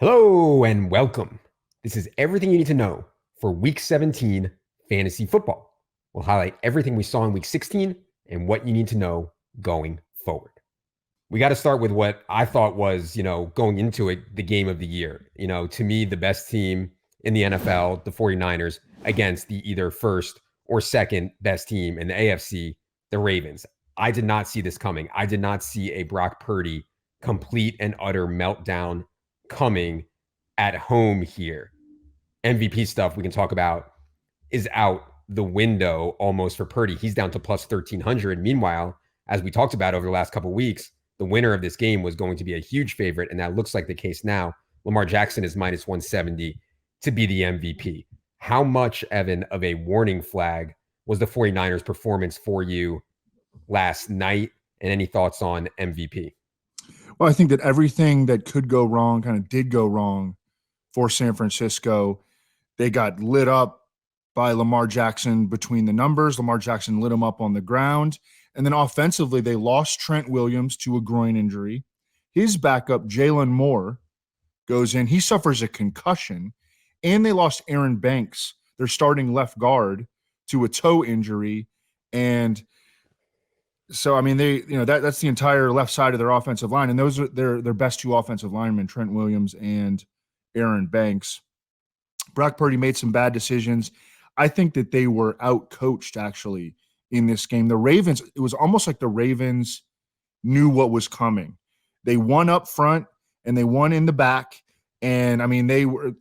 Hello and welcome. This is everything you need to know for Week 17 fantasy football. We'll highlight everything we saw in Week 16 and what you need to know going forward. We got to start with what I thought was, going into it, the game of the year. To me, the best team in the NFL, the 49ers, against the either first or second best team in the AFC, the Ravens. I did not see this coming. I did not see a Brock Purdy complete and utter meltdown coming at home here. MVP stuff we can talk about is out the window almost for Purdy. He's down to plus 1,300. Meanwhile, as we talked about over the last couple of weeks, the winner of this game was going to be a huge favorite, and that looks like the case now. Lamar Jackson is minus 170 to be the MVP. How much, Evan, of a warning flag was the 49ers performance for you last night? And any thoughts on MVP? Well, I think that everything that could go wrong kind of did go wrong for San Francisco. They got lit up by Lamar Jackson between the numbers. Lamar Jackson lit them up on the ground. And then offensively, they lost Trent Williams to a groin injury. His backup, Jalen Moore, goes in. He suffers a concussion. And they lost Aaron Banks, their starting left guard, to a toe injury. And so, I mean, that's the entire left side of their offensive line. And those are their best two offensive linemen, Trent Williams and Aaron Banks. Brock Purdy made some bad decisions. I think that they were out-coached, actually, in this game. The Ravens, it was almost like the Ravens knew what was coming. They won up front and they won in the back. And, I mean, they were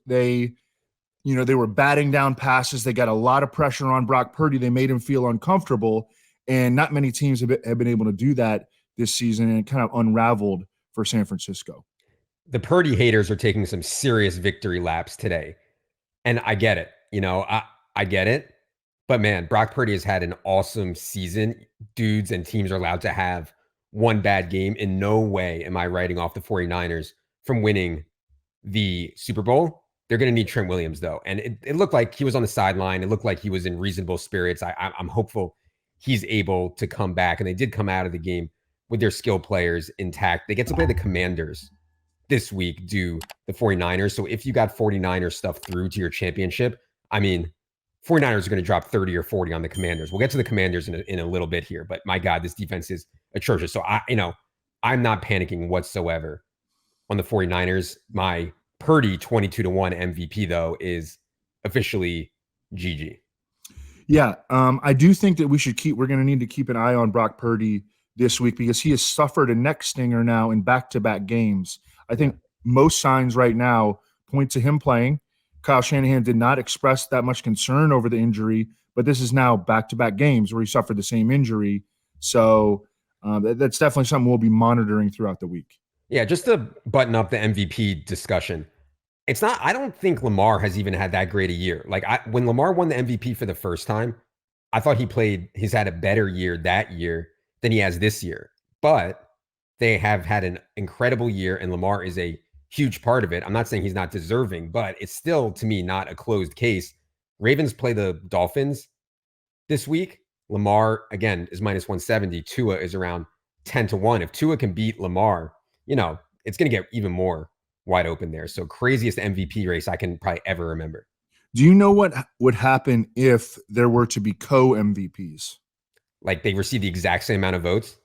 batting down passes. They got a lot of pressure on Brock Purdy. They made him feel uncomfortable. And not many teams have been able to do that this season, and it kind of unraveled for San Francisco. The Purdy haters are taking some serious victory laps today. And I get it. I get it. But, man, Brock Purdy has had an awesome season. Dudes and teams are allowed to have one bad game. In no way am I writing off the 49ers from winning the Super Bowl. They're going to need Trent Williams, though. And it looked like he was on the sideline. It looked like he was in reasonable spirits. I'm hopeful he's able to come back. And they did come out of the game with their skill players intact. They get to play the Commanders this week, do the 49ers. So if you got 49ers stuff through to your championship, I mean, 49ers are going to drop 30 or 40 on the Commanders. We'll get to the Commanders in a little bit here, but my God, this defense is atrocious. So I'm not panicking whatsoever on the 49ers. My Purdy 22-1 MVP, though, is officially GG. Yeah, I do think that we're going to need to keep an eye on Brock Purdy this week because he has suffered a neck stinger now in back-to-back games. I think most signs right now point to him playing. Kyle Shanahan did not express that much concern over the injury, but this is now back-to-back games where he suffered the same injury. So that's definitely something we'll be monitoring throughout the week. Yeah, just to button up the MVP discussion. I don't think Lamar has even had that great a year. When Lamar won the MVP for the first time, I thought he's had a better year that year than he has this year. But they have had an incredible year, and Lamar is a huge part of it. I'm not saying he's not deserving, but it's still, to me, not a closed case. Ravens play the Dolphins this week. Lamar, again, is minus 170. Tua is around 10-1. If Tua can beat Lamar, it's going to get even more wide open there. So craziest MVP race I can probably ever remember. Do you know what would happen if there were to be co-MVPs? Like they receive the exact same amount of votes?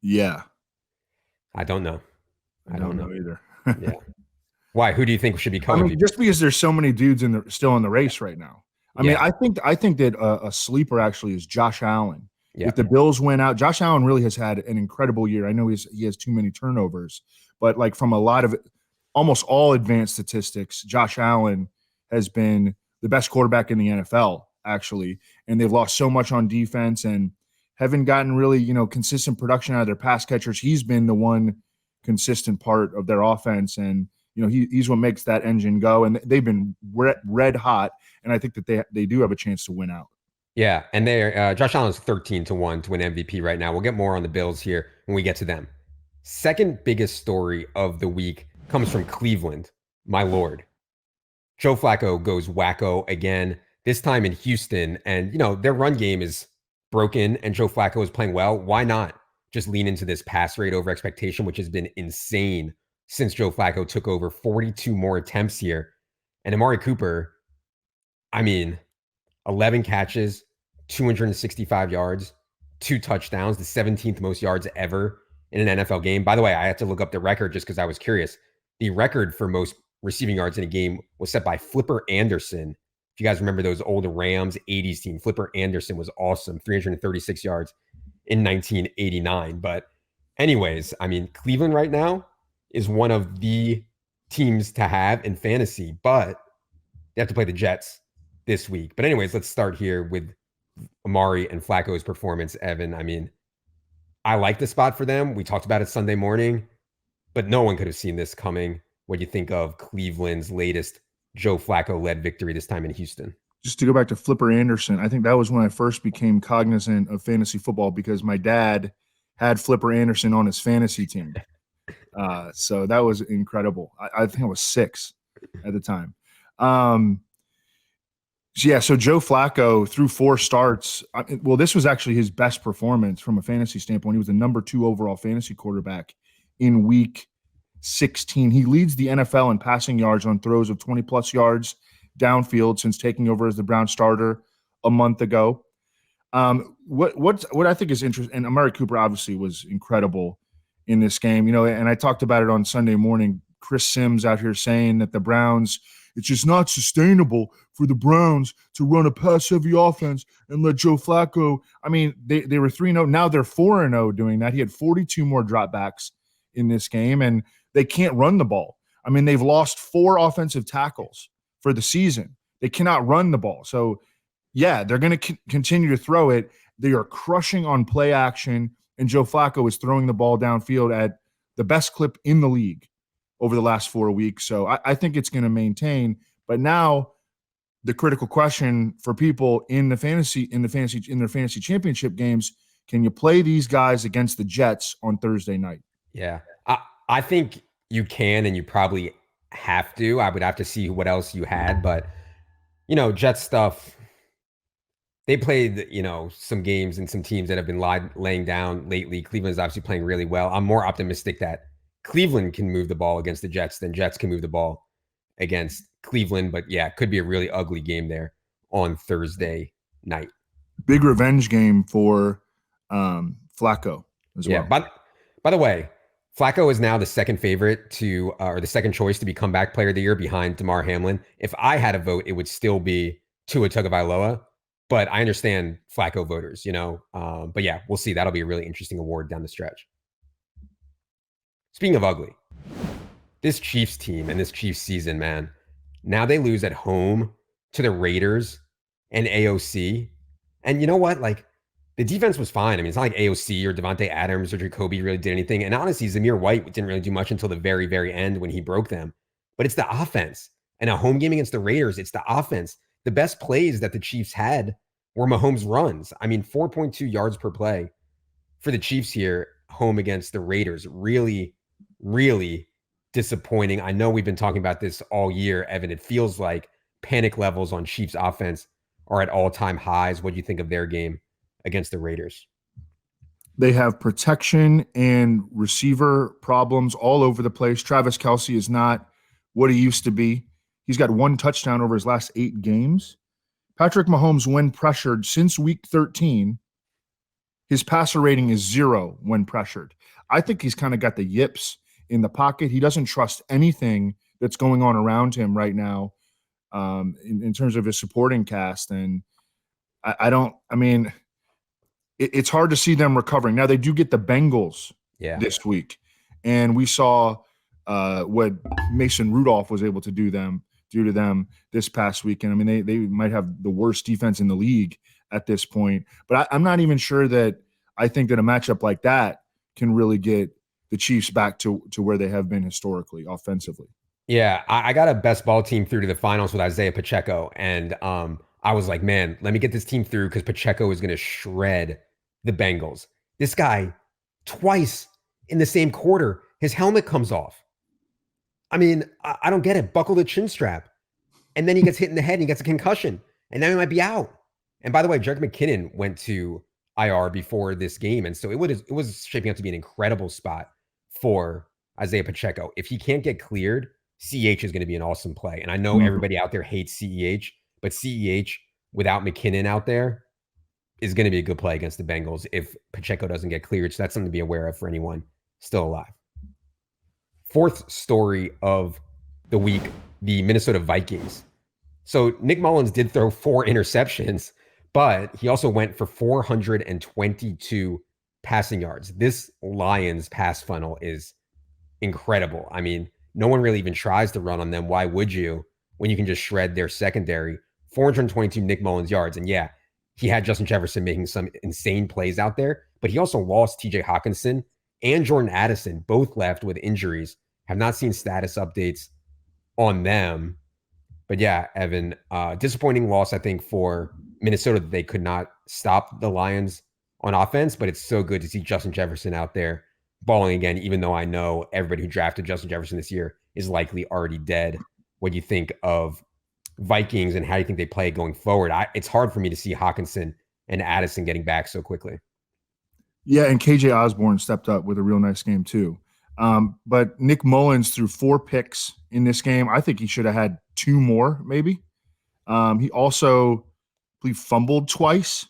Yeah. I don't know. I don't know either. Yeah. Why? Who do you think should be co-MVP? I mean, just because there's so many dudes still in the race right now. I mean, I think that a sleeper actually is Josh Allen. Yeah. If the Bills win out, Josh Allen really has had an incredible year. I know he has too many turnovers, but like from a lot of almost all advanced statistics, Josh Allen has been the best quarterback in the NFL, actually. And they've lost so much on defense and haven't gotten really, consistent production out of their pass catchers. He's been the one consistent part of their offense. And, he's what makes that engine go. And they've been red hot. And I think that they do have a chance to win out. Yeah. And Josh Allen's 13-1 to win MVP right now. We'll get more on the Bills here when we get to them. Second biggest story of the week comes from Cleveland, my Lord. Joe Flacco goes wacko again, this time in Houston. And, their run game is broken and Joe Flacco is playing well. Why not just lean into this pass rate over expectation, which has been insane since Joe Flacco took over, 42 more attempts here. And Amari Cooper, I mean, 11 catches, 265 yards, 2 touchdowns, the 17th most yards ever in an NFL game. By the way, I had to look up the record just because I was curious. The record for most receiving yards in a game was set by Flipper Anderson. If you guys remember those old Rams 80s team, Flipper Anderson was awesome, 336 yards in 1989. But anyways, I mean, Cleveland right now is one of the teams to have in fantasy, but they have to play the Jets this week. But anyways, let's start here with Amari and Flacco's performance, Evan. I mean, I like the spot for them. We talked about it Sunday morning, but no one could have seen this coming. What do you think of Cleveland's latest Joe Flacco-led victory this time in Houston? Just to go back to Flipper Anderson, I think that was when I first became cognizant of fantasy football because my dad had Flipper Anderson on his fantasy team. So that was incredible. I think I was 6 at the time. So Joe Flacco through 4 starts. This was actually his best performance from a fantasy standpoint. He was the number 2 overall fantasy quarterback in week 16. He leads the NFL in passing yards on throws of 20-plus yards downfield since taking over as the Browns starter a month ago. What I think is interesting, and Amari Cooper obviously was incredible in this game, and I talked about it on Sunday morning. Chris Sims out here saying that the Browns, it's just not sustainable for the Browns to run a pass-heavy offense and let Joe Flacco. I mean, they were 3-0. Now they're 4-0 doing that. He had 42 more dropbacks in this game, and they can't run the ball. I mean, they've lost 4 offensive tackles for the season. They cannot run the ball. So, yeah, they're going to continue to throw it. They are crushing on play action, and Joe Flacco is throwing the ball downfield at the best clip in the league over the last 4 weeks. So I think it's going to maintain. But now the critical question for people in their fantasy championship games, can you play these guys against the Jets on Thursday night? Yeah, I think you can, and you probably have to. I would have to see what else you had, but Jets stuff. They played, some games and some teams that have been laying down lately. Cleveland's obviously playing really well. I'm more optimistic that Cleveland can move the ball against the Jets than Jets can move the ball against Cleveland. But yeah, it could be a really ugly game there on Thursday night. Big revenge game for Flacco as well. Yeah, by the way, Flacco is now the second favorite or the second choice to be comeback player of the year behind Damar Hamlin. If I had a vote, it would still be Tua Tagovailoa. But I understand Flacco voters, But yeah, we'll see. That'll be a really interesting award down the stretch. Speaking of ugly, this Chiefs team and this Chiefs season, man, now they lose at home to the Raiders and AOC. And you know what? Like, the defense was fine. I mean, it's not like AOC or Devontae Adams or Jacoby really did anything. And honestly, Zamir White didn't really do much until the very, very end when he broke them. But it's the offense. And a home game against the Raiders, it's the offense. The best plays that the Chiefs had were Mahomes' runs. I mean, 4.2 yards per play for the Chiefs here, home against the Raiders. Really, really disappointing. I know we've been talking about this all year, Evan. It feels like panic levels on Chiefs offense are at all-time highs. What do you think of their game against the Raiders? They have protection and receiver problems all over the place. Travis Kelce is not what he used to be. He's got 1 touchdown over his last 8 games. Patrick Mahomes, when pressured since week 13, his passer rating is 0 when pressured. I think he's kind of got the yips in the pocket. He doesn't trust anything that's going on around him right now in terms of his supporting cast. And it's hard to see them recovering. Now, they do get the Bengals this week. And we saw what Mason Rudolph was able to do to them this past weekend. I mean, they might have the worst defense in the league at this point. But I'm not even sure that I think that a matchup like that can really get the Chiefs back to where they have been historically offensively. Yeah, I got a best ball team through to the finals with Isaiah Pacheco. And I was like, man, let me get this team through because Pacheco is going to shred the Bengals. This guy, twice in the same quarter, his helmet comes off. I mean, I don't get it. Buckle the chin strap. And then he gets hit in the head and he gets a concussion. And now he might be out. And by the way, Jerick McKinnon went to IR before this game. And so it was shaping up to be an incredible spot for Isaiah Pacheco. If he can't get cleared, CEH is going to be an awesome play. And I know everybody out there hates CEH, but CEH without McKinnon out there is going to be a good play against the Bengals if Pacheco doesn't get cleared. So that's something to be aware of for anyone still alive. Fourth story of the week, the Minnesota Vikings. So Nick Mullins did throw 4 interceptions, but he also went for 422 passing yards. This Lions pass funnel is incredible. I mean, no one really even tries to run on them. Why would you when you can just shred their secondary? 422 Nick Mullins yards. And yeah, he had Justin Jefferson making some insane plays out there, but he also lost TJ Hawkinson and Jordan Addison, both left with injuries. Have not seen status updates on them. But yeah, Evan, disappointing loss, I think, for Minnesota that they could not stop the Lions on offense, but it's so good to see Justin Jefferson out there balling again, even though I know everybody who drafted Justin Jefferson this year is likely already dead. What do you think of Vikings and how do you think they play going forward? It's hard for me to see Hawkinson and Addison getting back so quickly. Yeah, and KJ Osborne stepped up with a real nice game too. But Nick Mullins threw 4 picks in this game. I think he should have had 2 more, maybe. He also, I believe, fumbled twice.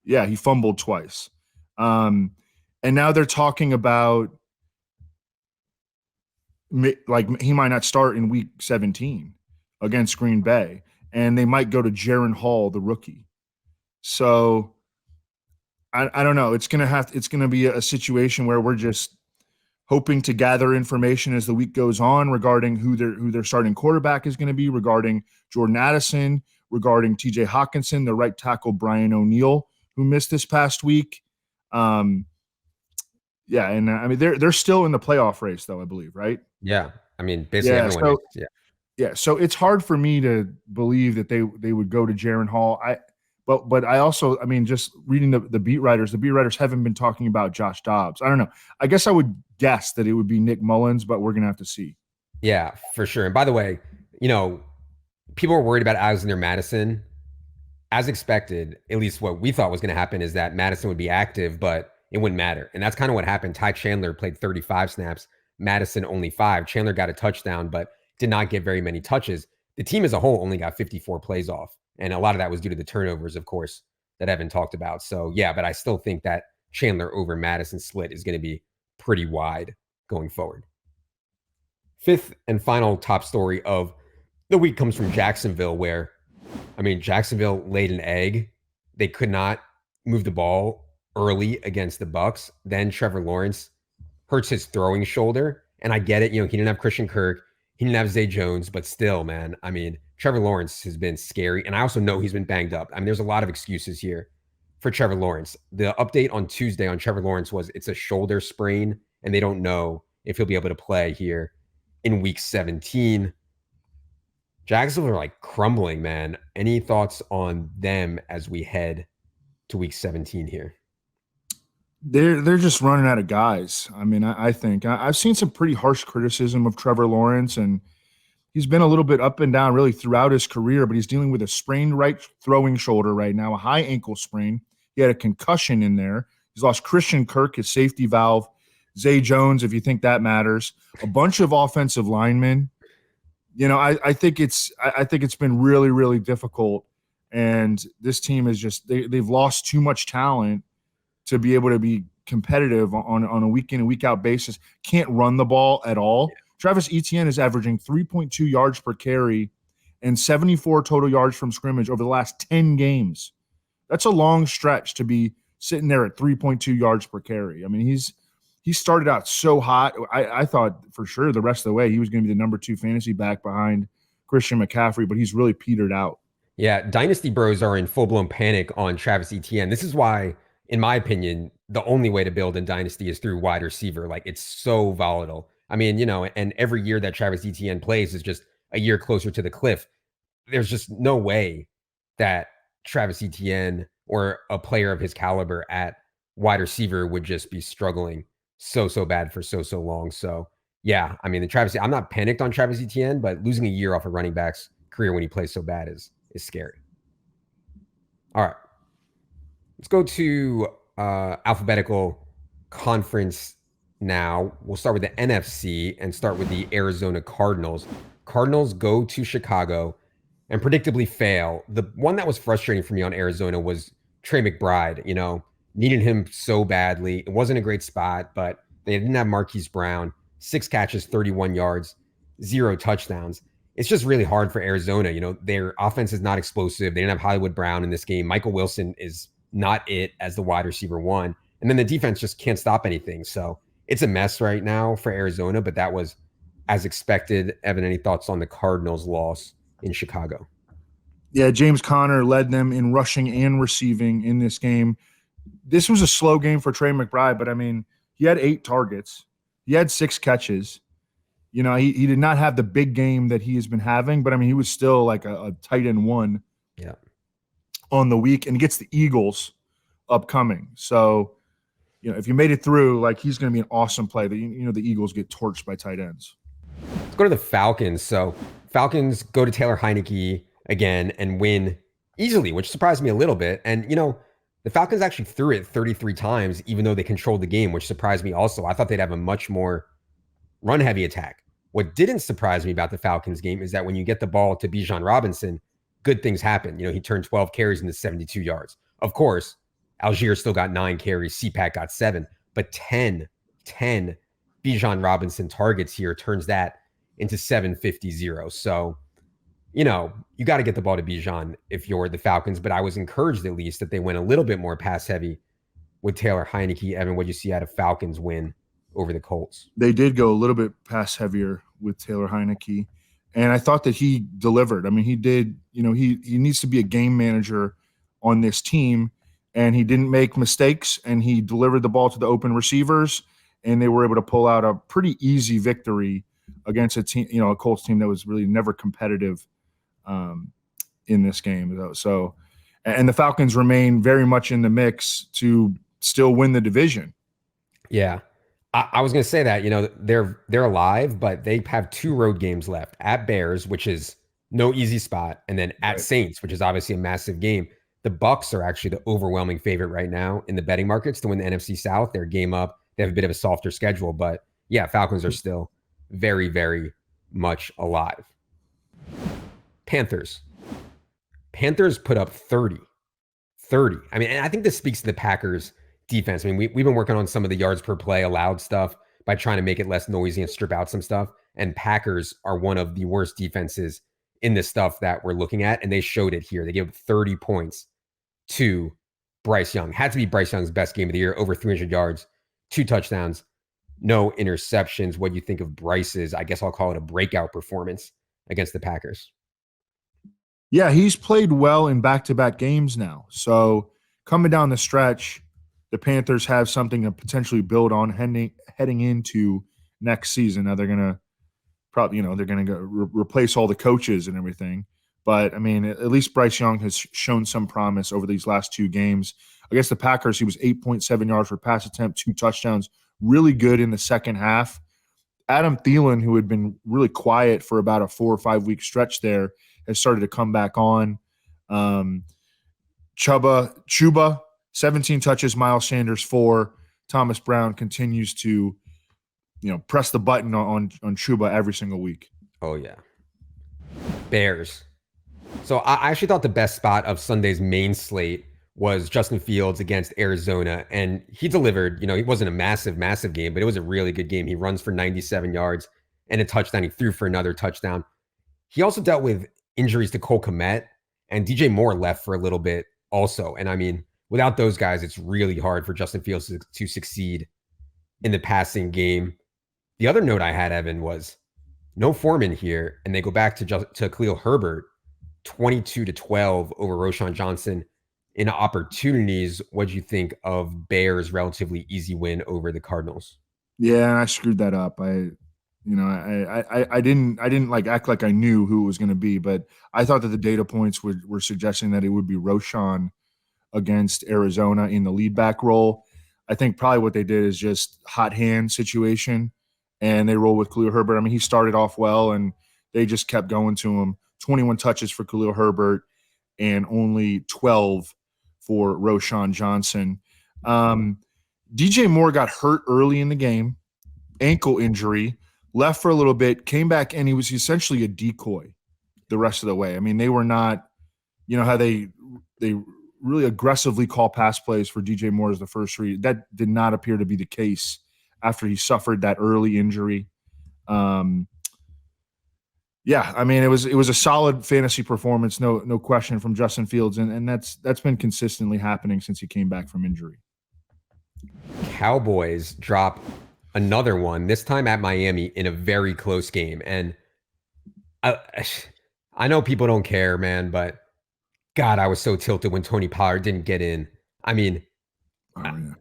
Yeah, he fumbled twice. And now they're talking about like he might not start in week 17 against Green Bay, and they might go to Jaron Hall, the rookie. So I don't know. It's gonna be a situation where we're just hoping to gather information as the week goes on regarding who their starting quarterback is going to be, regarding Jordan Addison, regarding TJ Hawkinson, the right tackle Brian O'Neill, who missed this past week. Yeah, and I mean they're still in the playoff race though, I believe, right? Yeah, I mean basically everyone. Yeah, so it's hard for me to believe that they would go to Jaron Hall. But I also, I mean, just reading the beat writers haven't been talking about Josh Dobbs. I don't know. I guess I would guess that it would be Nick Mullins, but we're going to have to see. Yeah, for sure. And by the way, people were worried about Alexander Madison. As expected, at least what we thought was going to happen is that Madison would be active, but it wouldn't matter. And that's kind of what happened. Ty Chandler played 35 snaps, Madison only 5. Chandler got a touchdown, but did not get very many touches. The team as a whole only got 54 plays off. And a lot of that was due to the turnovers, of course, that Evan talked about. So, yeah, but I still think that Chandler over Madison split is going to be pretty wide going forward. Fifth and final top story of the week comes from Jacksonville, where, I mean, Jacksonville laid an egg. They could not move the ball early against the Bucs. Then Trevor Lawrence hurts his throwing shoulder. And I get it. He didn't have Christian Kirk. He didn't have Zay Jones, but still, man, I mean, Trevor Lawrence has been scary. And I also know he's been banged up. I mean, there's a lot of excuses here for Trevor Lawrence. The update on Tuesday on Trevor Lawrence was it's a shoulder sprain, and they don't know if he'll be able to play here in week 17. Jacksonville are like crumbling, man. Any thoughts on them as we head to week 17 here? They're just running out of guys. I mean, I think I've seen some pretty harsh criticism of Trevor Lawrence, and he's been a little bit up and down really throughout his career, but he's dealing with a sprained right throwing shoulder right now, a high ankle sprain. He had a concussion in there. He's lost Christian Kirk, his safety valve, Zay Jones, if you think that matters, a bunch of offensive linemen. I think it's been really, really difficult, and this team is just they've lost too much talent to be able to be competitive on a week in and week out basis. Can't run the ball at all. Yeah. Travis Etienne is averaging 3.2 yards per carry and 74 total yards from scrimmage over the last 10 games. That's a long stretch to be sitting there at 3.2 yards per carry. I mean, he started out so hot. I thought for sure the rest of the way he was going to be the number 2 fantasy back behind Christian McCaffrey, but he's really petered out. Yeah, Dynasty Bros are in full-blown panic on Travis Etienne. This is why, in my opinion, the only way to build in Dynasty is through wide receiver. Like, it's so volatile. I mean, and every year that Travis Etienne plays is just a year closer to the cliff. There's just no way that Travis Etienne or a player of his caliber at wide receiver would just be struggling so bad for so long. So, yeah, I mean, I'm not panicked on Travis Etienne, but losing a year off a running back's career when he plays so bad is scary. All right. Let's go to alphabetical conference now. We'll start with the NFC and start with the Arizona Cardinals. Cardinals go to Chicago and predictably fail. The one that was frustrating for me on Arizona was Trey McBride. Needed him so badly. It wasn't a great spot, but they didn't have Marquise Brown. 6 catches, 31 yards, 0 touchdowns. It's just really hard for Arizona. Their offense is not explosive. They didn't have Hollywood Brown in this game. Michael Wilson is not it as the wide receiver one. And then the defense just can't stop anything. So it's a mess right now for Arizona, but that was as expected. Evan, any thoughts on the Cardinals' loss in Chicago? Yeah, James Conner led them in rushing and receiving in this game. This was a slow game for Trey McBride, but I mean, he had 8 targets. He had 6 catches. He did not have the big game that he has been having, but I mean, he was still like a tight end one on the week, and gets the Eagles upcoming. So, if you made it through, like, he's going to be an awesome play. The Eagles get torched by tight ends. Let's go to the Falcons. So Falcons go to Taylor Heineke again and win easily, which surprised me a little bit. And, the Falcons actually threw it 33 times, even though they controlled the game, which surprised me also. I thought they'd have a much more run-heavy attack. What didn't surprise me about the Falcons game is that when you get the ball to Bijan Robinson, good things happen. He turned 12 carries into 72 yards. Of course, Algier still got 9 carries. CPAC got 7. But 10 Bijan Robinson targets here turns that into 750-0. So, you got to get the ball to Bijan if you're the Falcons. But I was encouraged at least that they went a little bit more pass-heavy with Taylor Heineke. Evan, what did you see out of Falcons win over the Colts? They did go a little bit pass heavier with Taylor Heineke, and I thought that he delivered. I mean, he did. He needs to be a game manager on this team, and he didn't make mistakes, and he delivered the ball to the open receivers, and they were able to pull out a pretty easy victory against a team, a Colts team that was really never competitive in this game. So, and the Falcons remain very much in the mix to still win the division. Yeah. I was going to say that, they're alive, but they have 2 road games left at Bears, which is no easy spot, and then at Saints, which is obviously a massive game. The Bucs are actually the overwhelming favorite right now in the betting markets to win the NFC South. They're game up. They have a bit of a softer schedule, but yeah, Falcons are still very, very much alive. Panthers put up 30. I mean, and I think this speaks to the Packers defense. I mean, we've been working on some of the yards per play allowed stuff by trying to make it less noisy and strip out some stuff. And Packers are one of the worst defenses in the stuff that we're looking at. And they showed it here. They gave 30 points to Bryce Young. Had to be Bryce Young's best game of the year, over 300 yards, 2 touchdowns, no interceptions. What do you think of Bryce's, I guess I'll call it a breakout performance against the Packers? Yeah, he's played well in back-to-back games now. So coming down the stretch, the Panthers have something to potentially build on heading into next season. Now they're going to probably, they're going to replace all the coaches and everything. But, I mean, at least Bryce Young has shown some promise over these last 2 games. Against the Packers, he was 8.7 yards per pass attempt, 2 touchdowns, really good in the second half. Adam Thielen, who had been really quiet for about a 4 or 5 week stretch there, has started to come back on. Chuba, 17 touches, Miles Sanders 4. Thomas Brown continues to, press the button on Chuba every single week. Oh, yeah. Bears. So I actually thought the best spot of Sunday's main slate was Justin Fields against Arizona. And he delivered. He wasn't a massive game, but it was a really good game. He runs for 97 yards and a touchdown. He threw for another touchdown. He also dealt with injuries to Cole Kmet, and DJ Moore left for a little bit also. And I mean, without those guys, it's really hard for Justin Fields to succeed in the passing game. The other note I had, Evan, was no Foreman here, and they go back to Khalil Herbert, 22-12 over Roschon Johnson in opportunities. What do you think of Bears' relatively easy win over the Cardinals? Yeah, I screwed that up. I didn't like act like I knew who it was going to be, but I thought that the data points were suggesting that it would be Roschon against Arizona in the lead back role. I think probably what they did is just hot hand situation, and they roll with Khalil Herbert. I mean, he started off well, and they just kept going to him. 21 touches for Khalil Herbert and only 12 for Roschon Johnson. DJ Moore got hurt early in the game. ankle injury, left for a little bit, came back, and he was essentially a decoy the rest of the way. I mean, they were not, how they really aggressively call pass plays for DJ Moore as the first read. That did not appear to be the case after he suffered that early injury. Yeah, I mean, it was a solid fantasy performance, no question, from Justin Fields, and that's been consistently happening since he came back from injury. Cowboys drop another one, this time at Miami in a very close game. And I know people don't care, man, but God, I was so tilted when Tony Pollard didn't get in. I mean, I'm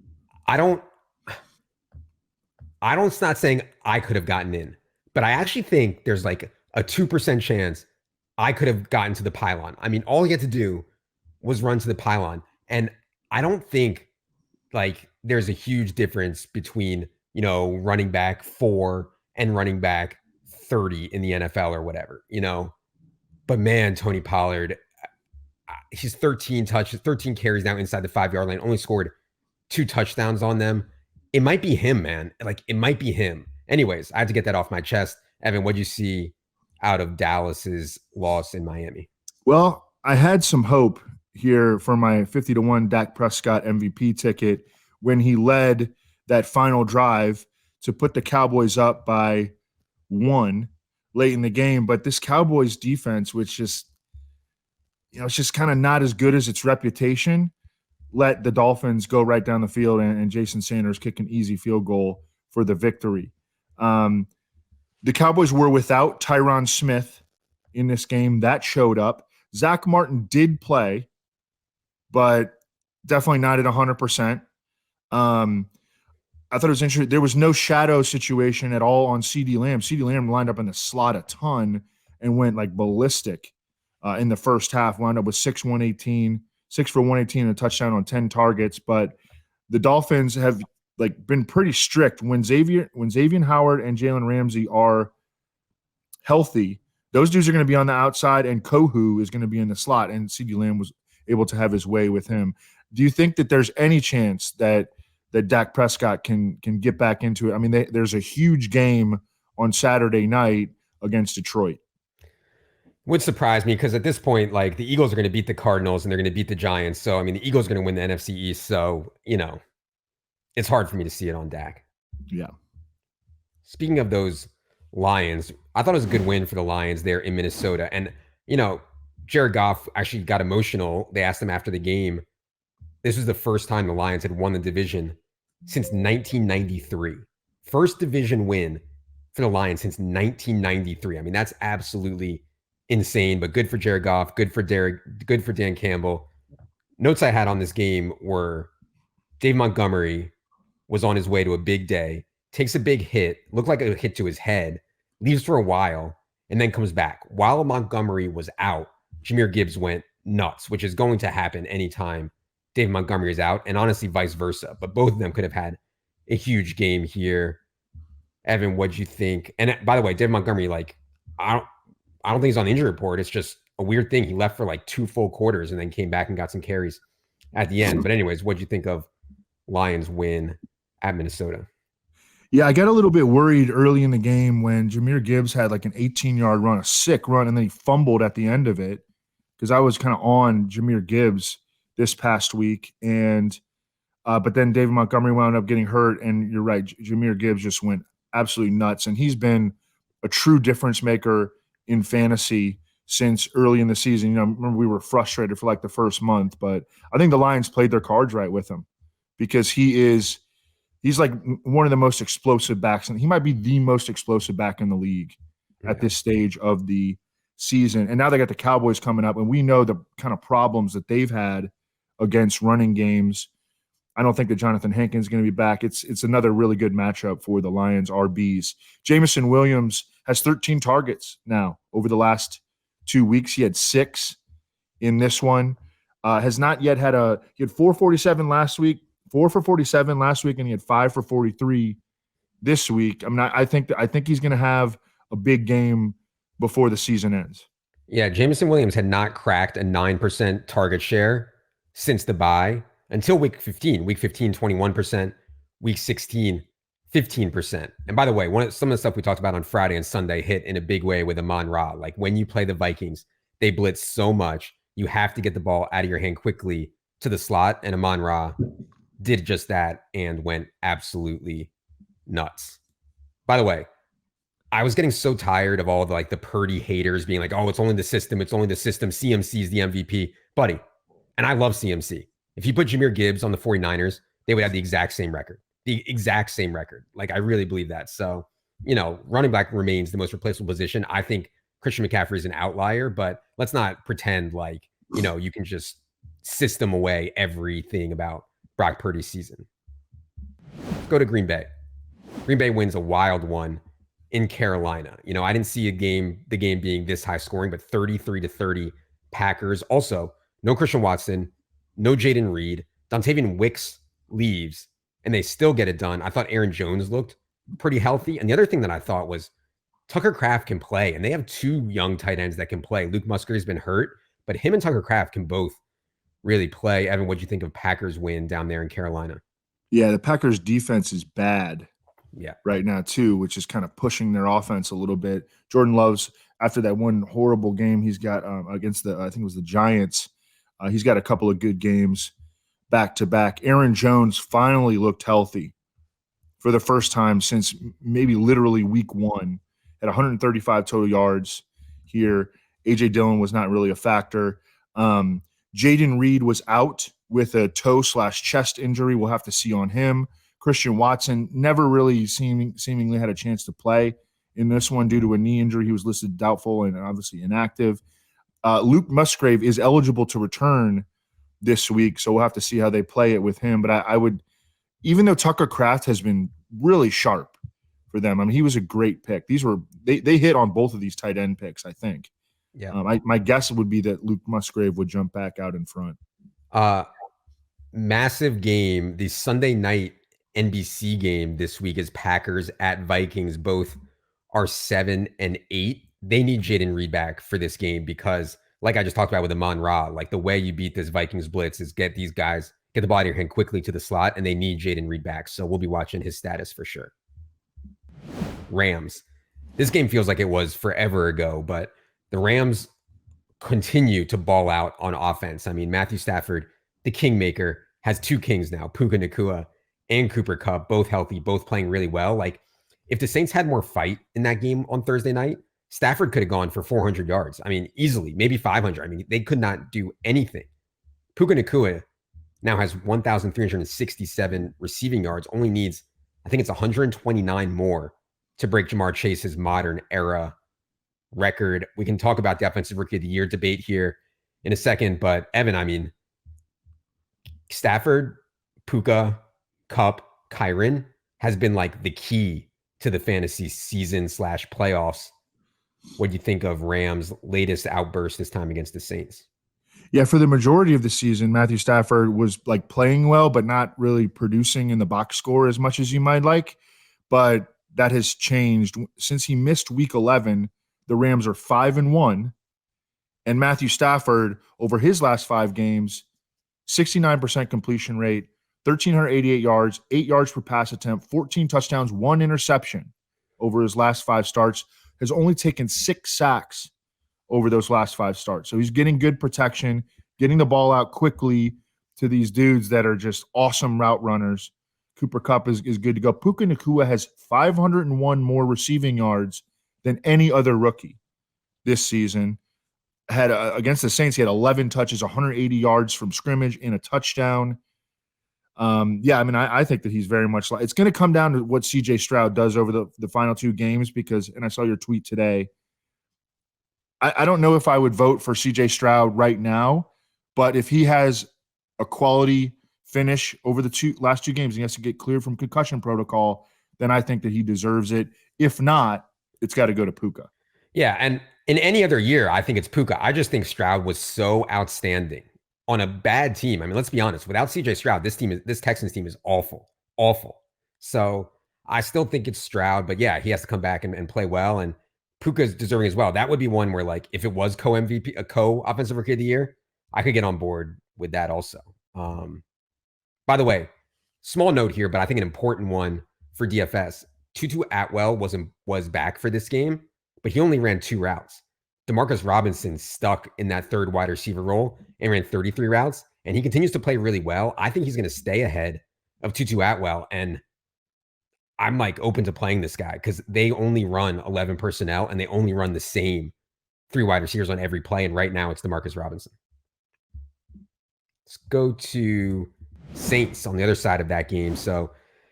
not saying I could have gotten in, but I actually think there's like a 2% chance I could have gotten to the pylon. I mean, all he had to do was run to the pylon. And I don't think like there's a huge difference between, running back 4 and running back 30 in the NFL or whatever, But man, Tony Pollard, he's 13 carries now inside the 5-yard line, only scored 2 touchdowns on them. It might be him, man. Like, it might be him. Anyways, I had to get that off my chest. Evan, what'd you see out of Dallas's loss in Miami? Well, I had some hope here for my 50-1 Dak Prescott MVP ticket when he led that final drive to put the Cowboys up by 1 late in the game. But this Cowboys defense, which just, it's just kind of not as good as its reputation, let the Dolphins go right down the field and Jason Sanders kick an easy field goal for the victory. The Cowboys were without Tyron Smith in this game. That showed up. Zach Martin did play, but definitely not at 100%. I thought it was interesting. There was no shadow situation at all on CeeDee Lamb. CeeDee Lamb lined up in the slot a ton and went like ballistic in the first half. Wound up with 6 for 118 and a touchdown on 10 targets. But the Dolphins have been pretty strict when Xavier Howard and Jalen Ramsey are healthy. Those dudes are going to be on the outside, and Kohu is going to be in the slot. And CeeDee Lamb was able to have his way with him. Do you think that there's any chance that Dak Prescott can get back into it? I mean, there's a huge game on Saturday night against Detroit. Would surprise me because at this point, like, the Eagles are going to beat the Cardinals and they're going to beat the Giants. So, I mean, the Eagles are going to win the NFC East. So, it's hard for me to see it on Dak. Yeah. Speaking of those Lions, I thought it was a good win for the Lions there in Minnesota. And, Jared Goff actually got emotional. They asked him after the game. This was the first time the Lions had won the division since 1993. First division win for the Lions since 1993. I mean, that's absolutely insane, but good for Jared Goff, good for Dan Campbell. Notes I had on this game were Dave Montgomery was on his way to a big day, takes a big hit, looked like a hit to his head, leaves for a while, and then comes back. While Montgomery was out, Jahmyr Gibbs went nuts, which is going to happen anytime Dave Montgomery is out, and honestly, vice versa. But both of them could have had a huge game here. Evan, what'd you think? And by the way, Dave Montgomery, I don't think he's on the injury report. It's just a weird thing. He left for 2 full quarters and then came back and got some carries at the end. But anyways, what'd you think of Lions win at Minnesota? Yeah, I got a little bit worried early in the game when Jahmyr Gibbs had an 18-yard run, a sick run, and then he fumbled at the end of it because I was kind of on Jahmyr Gibbs this past week. And but then David Montgomery wound up getting hurt, and you're right, Jahmyr Gibbs just went absolutely nuts. And he's been a true difference maker in fantasy since early in the season. Remember we were frustrated for the first month, but I think the Lions played their cards right with him because he's one of the most explosive backs, and he might be the most explosive back in the league at this stage of the season. And now they got the Cowboys coming up, and we know the kind of problems that they've had against running games. I don't think that Jonathan Hankins is going to be back. It's another really good matchup for the Lions RBs. Jameson Williams has 13 targets now over the last 2 weeks. He had 6 in this one. Has not yet had he had 447 last week, 4 for 47 last week, and he had 5 for 43 this week. I think he's going to have a big game before the season ends. Yeah, Jameson Williams had not cracked a 9% target share since the bye until week 15. Week 15, 21%. Week 16, 15%. And by the way, some of the stuff we talked about on Friday and Sunday hit in a big way with Amon-Ra. Like when you play the Vikings, they blitz so much. You have to get the ball out of your hand quickly to the slot. And Amon-Ra did just that and went absolutely nuts. By the way, I was getting so tired of all the Purdy haters being like, oh, it's only the system. It's only the system. CMC's the MVP. Buddy, and I love CMC. If you put Jahmyr Gibbs on the 49ers, they would have the exact same record. The exact same record. Like, I really believe that. So, running back remains the most replaceable position. I think Christian McCaffrey is an outlier, but let's not pretend like, you can just system away everything about Brock Purdy's season. Let's go to Green Bay. Green Bay wins a wild one in Carolina. I didn't see the game being this high scoring, but 33-30 Packers. Also, no Christian Watson, no Jaden Reed. Dontavian Wicks leaves, and they still get it done. I thought Aaron Jones looked pretty healthy. And the other thing that I thought was Tucker Kraft can play, and they have two young tight ends that can play. Luke Musgrave's been hurt, but him and Tucker Kraft can both really play. Evan, what'd you think of Packers win down there in Carolina? Yeah, the Packers defense is bad. Yeah, right now too, which is kind of pushing their offense a little bit. Jordan Love's, after that one horrible game he's got against I think it was the Giants, he's got a couple of good games back to back. Aaron Jones finally looked healthy for the first time since maybe literally week one, at 135 total yards here. A.J. Dillon was not really a factor. Jaden Reed was out with a toe/chest injury. We'll have to see on him. Christian Watson never really seemingly had a chance to play in this one due to a knee injury. He was listed doubtful and obviously inactive. Luke Musgrave is eligible to return this week, so we'll have to see how they play it with him. But I would, even though Tucker Kraft has been really sharp for them, I mean, he was a great pick. They hit on both of these tight end picks, I think. Yeah. My guess would be that Luke Musgrave would jump back out in front. Massive game. The Sunday night NBC game this week is Packers at Vikings. Both are 7-8. They need Jaden Reed back for this game because, like I just talked about with Amon-Ra, like the way you beat this Vikings blitz is get the ball out of your hand quickly to the slot, and they need Jaden Reed back. So we'll be watching his status for sure. Rams. This game feels like it was forever ago, but the Rams continue to ball out on offense. I mean, Matthew Stafford, the kingmaker, has two kings now, Puka Nacua and Cooper Kupp, both healthy, both playing really well. Like, if the Saints had more fight in that game on Thursday night, Stafford could have gone for 400 yards. I mean, easily, maybe 500. I mean, they could not do anything. Puka Nacua now has 1,367 receiving yards, only needs, I think it's 129 more to break Jamar Chase's modern era record. We can talk about the Offensive Rookie of the Year debate here in a second, but Evan, I mean, Stafford, Puka, Kupp, Kyren has been like the key to the fantasy season / playoffs. What do you think of Rams' latest outburst this time against the Saints? Yeah, for the majority of the season, Matthew Stafford was like playing well, but not really producing in the box score as much as you might like. But that has changed since he missed week 11. The Rams are 5-1, and Matthew Stafford over his last 5 games, 69% completion rate, 1,388 yards, 8 yards per pass attempt, 14 touchdowns, 1 interception over his last 5 starts, has only taken 6 sacks over those last 5 starts. So he's getting good protection, getting the ball out quickly to these dudes that are just awesome route runners. Cooper Kupp is good to go. Puka Nacua has 501 more receiving yards than any other rookie this season. Had against the Saints, he had 11 touches, 180 yards from scrimmage, and a touchdown. Yeah, I mean, I think that he's very much like, it's going to come down to what CJ Stroud does over the final 2 games because, and I saw your tweet today, I don't know if I would vote for CJ Stroud right now, but if he has a quality finish over the last 2 games, he has to get cleared from concussion protocol, then I think that he deserves it. If not, it's got to go to Puka. Yeah, and in any other year, I think it's Puka. I just think Stroud was so outstanding on a bad team. I mean, let's be honest. Without CJ Stroud, this Texans team is awful, awful. So I still think it's Stroud, but yeah, he has to come back and play well. And Puka's deserving as well. That would be one where, like, if it was co-MVP, a co-offensive rookie of the year, I could get on board with that also. By the way, small note here, but I think an important one for DFS. Tutu Atwell was back for this game, but he only ran 2 routes. Demarcus Robinson stuck in that third wide receiver role and ran 33 routes, and he continues to play really well. I think he's going to stay ahead of Tutu Atwell, and I'm like open to playing this guy because they only run 11 personnel and they only run the same 3 wide receivers on every play, and right now it's Demarcus Robinson. Let's go to Saints on the other side of that game. So,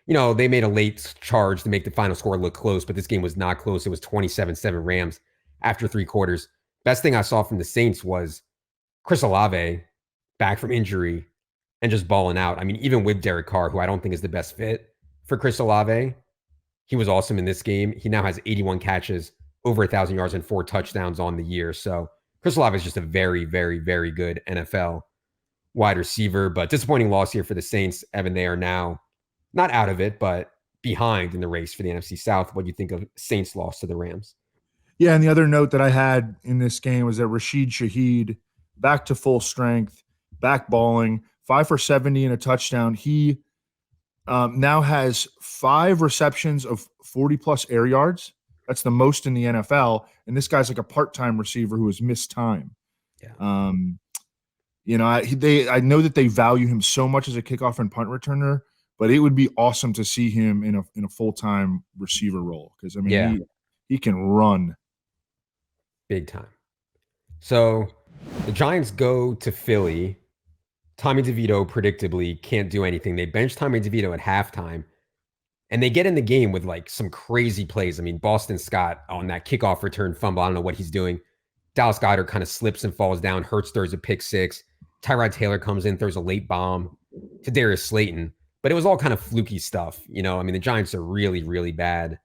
they made a late charge to make the final score look close, but this game was not close. It was 27-7 Rams after 3 quarters. Best thing I saw from the Saints was Chris Olave back from injury and just balling out. I mean, even with Derek Carr, who I don't think is the best fit for Chris Olave, he was awesome in this game. He now has 81 catches, over 1,000 yards, and 4 touchdowns on the year. So Chris Olave is just a very, very, very good NFL wide receiver, but disappointing loss here for the Saints. Evan, they are now not out of it, but behind in the race for the NFC South. What do you think of Saints' loss to the Rams? Yeah, and the other note that I had in this game was that Rashid Shaheed, back to full strength, back balling, 5 for 70 and a touchdown. He now has 5 receptions of 40-plus air yards. That's the most in the NFL, and this guy's like a part-time receiver who has missed time. Yeah. I know that they value him so much as a kickoff and punt returner, but it would be awesome to see him in a full-time receiver role because he can run big time. So the Giants go to Philly. Tommy DeVito predictably can't do anything. They bench Tommy DeVito at halftime, and they get in the game with like some crazy plays. I mean, Boston Scott on that kickoff return fumble. I don't know what he's doing. Dallas Goedert kind of slips and falls down. Hurts throws a pick 6. Tyrod Taylor comes in, throws a late bomb to Darius Slayton. But it was all kind of fluky stuff. The Giants are really, really bad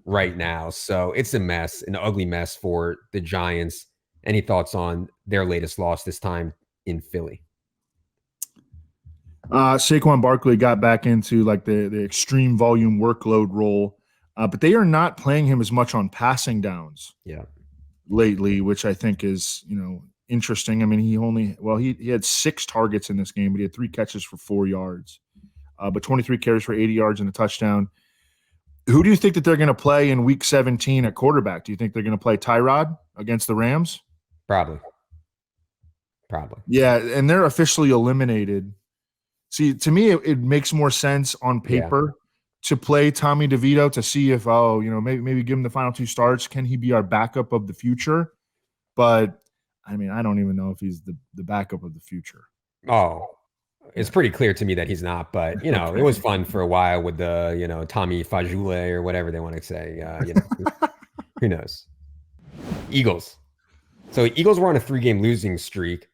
right now. So it's a mess, an ugly mess for the Giants. Any thoughts on their latest loss this time in Philly? Saquon Barkley got back into like the extreme volume workload role, but they are not playing him as much on passing downs lately, which I think is, interesting. I mean, he had 6 targets in this game, but he had 3 catches for 4 yards, but 23 carries for 80 yards and a touchdown. Who do you think that they're going to play in Week 17 at quarterback? Do you think they're going to play Tyrod against the Rams? Probably. Yeah, and they're officially eliminated. See, to me, it makes more sense on paper to play Tommy DeVito to see if, maybe give him the final 2 starts. Can he be our backup of the future? But, I mean, I don't even know if he's the backup of the future. Oh, it's pretty clear to me that he's not. But, it was fun for a while with the, Tommy Fajule or whatever they want to say. Who knows? Eagles. So Eagles were on a 3-game losing streak.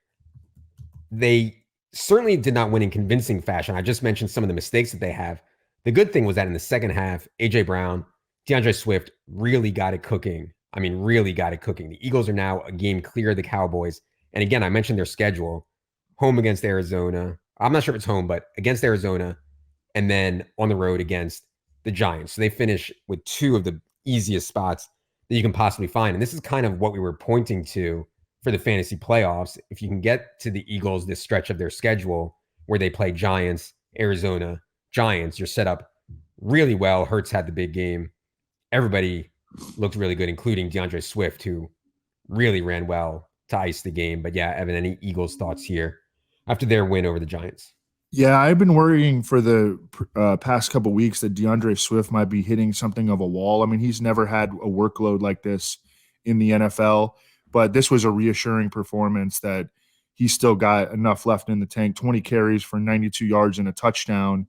They certainly did not win in convincing fashion. I just mentioned some of the mistakes that they have. The good thing was that in the second half, A.J. Brown, DeAndre Swift really got it cooking. I mean, really got it cooking. The Eagles are now a game clear of the Cowboys. And again, I mentioned their schedule. Home against Arizona. I'm not sure if it's home, but against Arizona. And then on the road against the Giants. So they finish with 2 of the easiest spots that you can possibly find. And this is kind of what we were pointing to for the fantasy playoffs. If you can get to the Eagles this stretch of their schedule where they play Giants, Arizona, Giants, you're set up really well. Hurts had the big game. Everybody looked really good, including DeAndre Swift, who really ran well to ice the game. But yeah, Evan, any Eagles thoughts here after their win over the Giants? Yeah, I've been worrying for the past couple of weeks that DeAndre Swift might be hitting something of a wall. I mean, he's never had a workload like this in the NFL, but this was a reassuring performance that he still got enough left in the tank. 20 carries for 92 yards and a touchdown.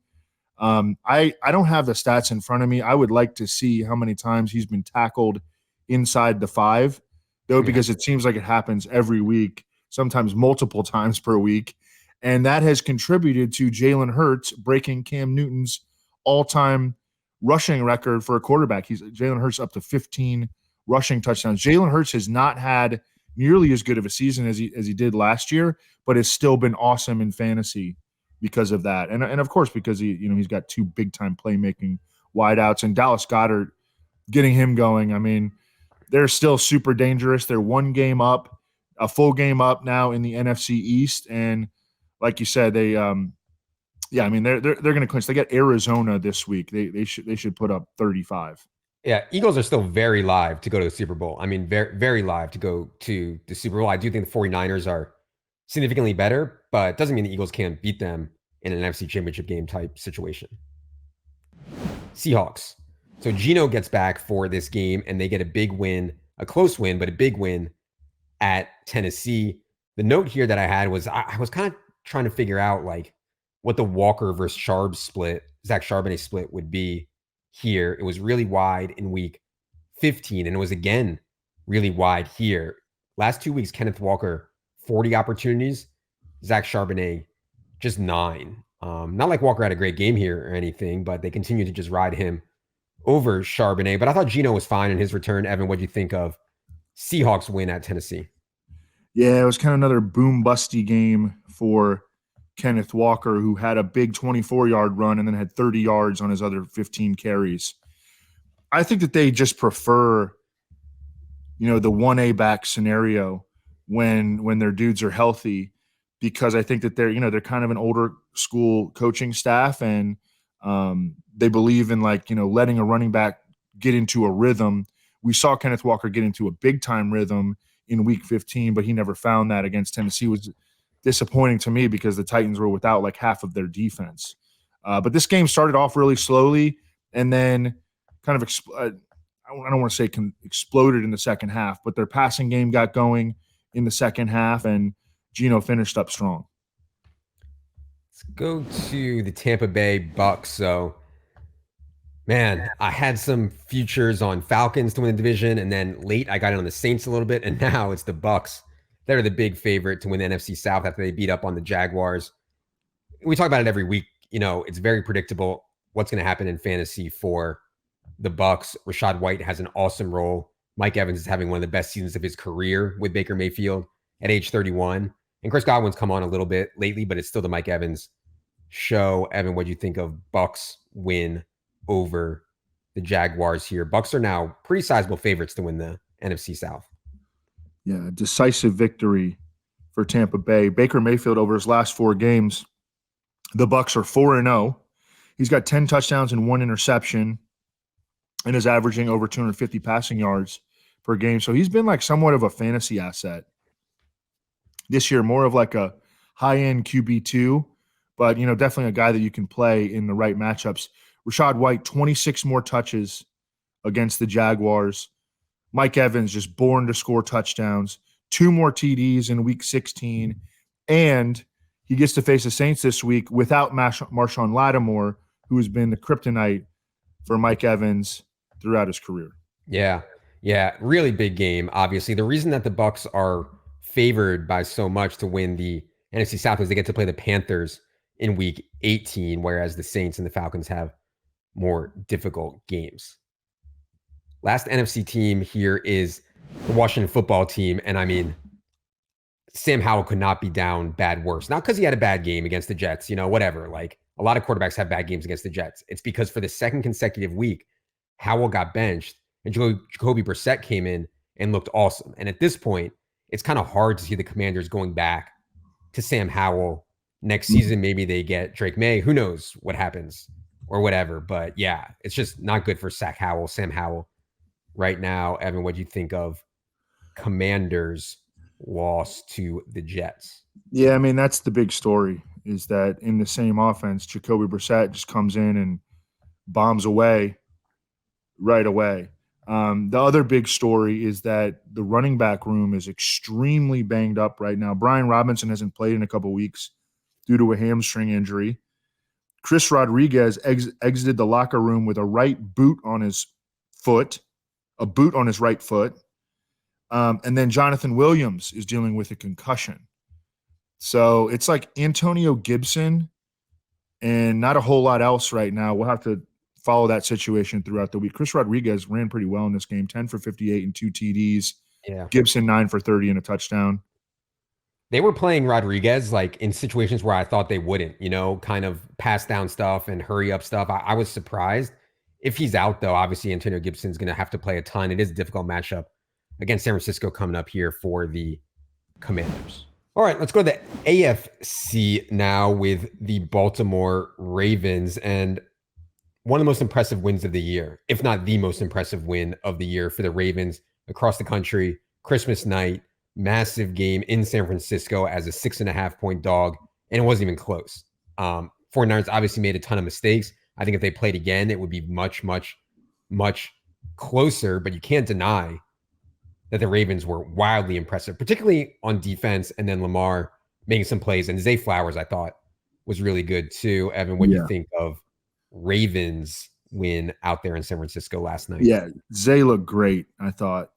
I don't have the stats in front of me. I would like to see how many times he's been tackled inside the 5, though, because it seems like it happens every week, sometimes multiple times per week. And that has contributed to Jalen Hurts breaking Cam Newton's all-time rushing record for a quarterback. Jalen Hurts up to 15 rushing touchdowns. Jalen Hurts has not had nearly as good of a season as he did last year, but has still been awesome in fantasy because of that. And of course, because he's got 2 big-time playmaking wideouts, and Dallas Goedert getting him going. I mean, they're still super dangerous. They're 1 game up, a full game up now in the NFC East. And like you said, they Yeah, I mean they're going to clinch. They get Arizona this week. They should put up 35. Yeah, Eagles are still very live to go to the Super Bowl. I mean, very, very live to go to the Super Bowl. I do think the 49ers are significantly better, but it doesn't mean the Eagles can't beat them in an NFC Championship game type situation. Seahawks. So Geno gets back for this game, and they get a big win, a close win, but a big win at Tennessee. The note here that I had was I was kind of trying to figure out like what the Walker versus Zach Charbonnet split would be here. It was really wide in week 15, and it was again really wide here. Last 2 weeks, Kenneth Walker, 40 opportunities. Zach Charbonnet, just 9. Not like Walker had a great game here or anything, but they continue to just ride him over Charbonnet. But I thought Geno was fine in his return. Evan, what do you think of Seahawks win at Tennessee? Yeah, it was kind of another boom-busty game for Kenneth Walker, who had a big 24-yard run and then had 30 yards on his other 15 carries. I think that they just prefer, the 1A back scenario when their dudes are healthy, because I think that they're kind of an older school coaching staff, and they believe in letting a running back get into a rhythm. We saw Kenneth Walker get into a big-time rhythm in week 15, but he never found that against Tennessee. It was disappointing to me because the Titans were without like half of their defense. But this game started off really slowly and then kind of I don't want to say exploded in the second half, but their passing game got going in the second half, and Geno finished up strong. Let's go to the Tampa Bay Bucks. So, man, I had some futures on Falcons to win the division, and then late I got in on the Saints a little bit, and now it's the Bucks. They're the big favorite to win the NFC South after they beat up on the Jaguars. We talk about it every week. It's very predictable what's going to happen in fantasy for the Bucks. Rachaad White has an awesome role. Mike Evans is having one of the best seasons of his career with Baker Mayfield at age 31. And Chris Godwin's come on a little bit lately, but it's still the Mike Evans show. Evan, what do you think of Bucks win over the Jaguars here? Bucks are now pretty sizable favorites to win the NFC South. Yeah, decisive victory for Tampa Bay. Baker Mayfield, over his last 4 games, the Bucks are 4-0. He's got 10 touchdowns and 1 interception and is averaging over 250 passing yards per game. So he's been like somewhat of a fantasy asset this year, more of like a high-end QB2, but, definitely a guy that you can play in the right matchups. Rachaad White, 26 more touches against the Jaguars. Mike Evans just born to score touchdowns, 2 more TDs in week 16, and he gets to face the Saints this week without Marshawn Lattimore, who has been the kryptonite for Mike Evans throughout his career. Yeah, really big game, obviously. The reason that the Bucks are favored by so much to win the NFC South is they get to play the Panthers in week 18, whereas the Saints and the Falcons have more difficult games. Last NFC team here is the Washington football team. And I mean, Sam Howell could not be down bad worse. Not because he had a bad game against the Jets, whatever. Like a lot of quarterbacks have bad games against the Jets. It's because for the second consecutive week, Howell got benched and Jacoby Brissett came in and looked awesome. And at this point, it's kind of hard to see the Commanders going back to Sam Howell next season. Maybe they get Drake May. Who knows what happens or whatever. But yeah, it's just not good for Sam Howell right now. Evan, what do you think of Commanders' loss to the Jets? Yeah, I mean, that's the big story, is that in the same offense, Jacoby Brissett just comes in and bombs away right away. The other big story is that the running back room is extremely banged up right now. Brian Robinson hasn't played in a couple weeks due to a hamstring injury. Chris Rodriguez exited the locker room with a right boot on his foot, a boot on his right foot. And then Jonathan Williams is dealing with a concussion. So it's like Antonio Gibson and not a whole lot else right now. We'll have to follow that situation throughout the week. Chris Rodriguez ran pretty well in this game, 10 for 58 and 2 TDs. Yeah. Gibson, 9 for 30 and a touchdown. They were playing Rodriguez like in situations where I thought they wouldn't, kind of pass down stuff and hurry up stuff. I was surprised. If he's out, though, obviously Antonio Gibson's going to have to play a ton. It is a difficult matchup against San Francisco coming up here for the Commanders. All right, let's go to the AFC now with the Baltimore Ravens and one of the most impressive wins of the year, if not the most impressive win of the year for the Ravens across the country. Christmas night, massive game in San Francisco as a 6.5 point dog, and it wasn't even close. 49ers obviously made a ton of mistakes. I think if they played again, it would be much, much, much closer, but you can't deny that the Ravens were wildly impressive, particularly on defense, and then Lamar making some plays. And Zay Flowers, I thought, was really good too. Evan, what do you think of Ravens win out there in San Francisco last night? Yeah, Zay looked great, I thought.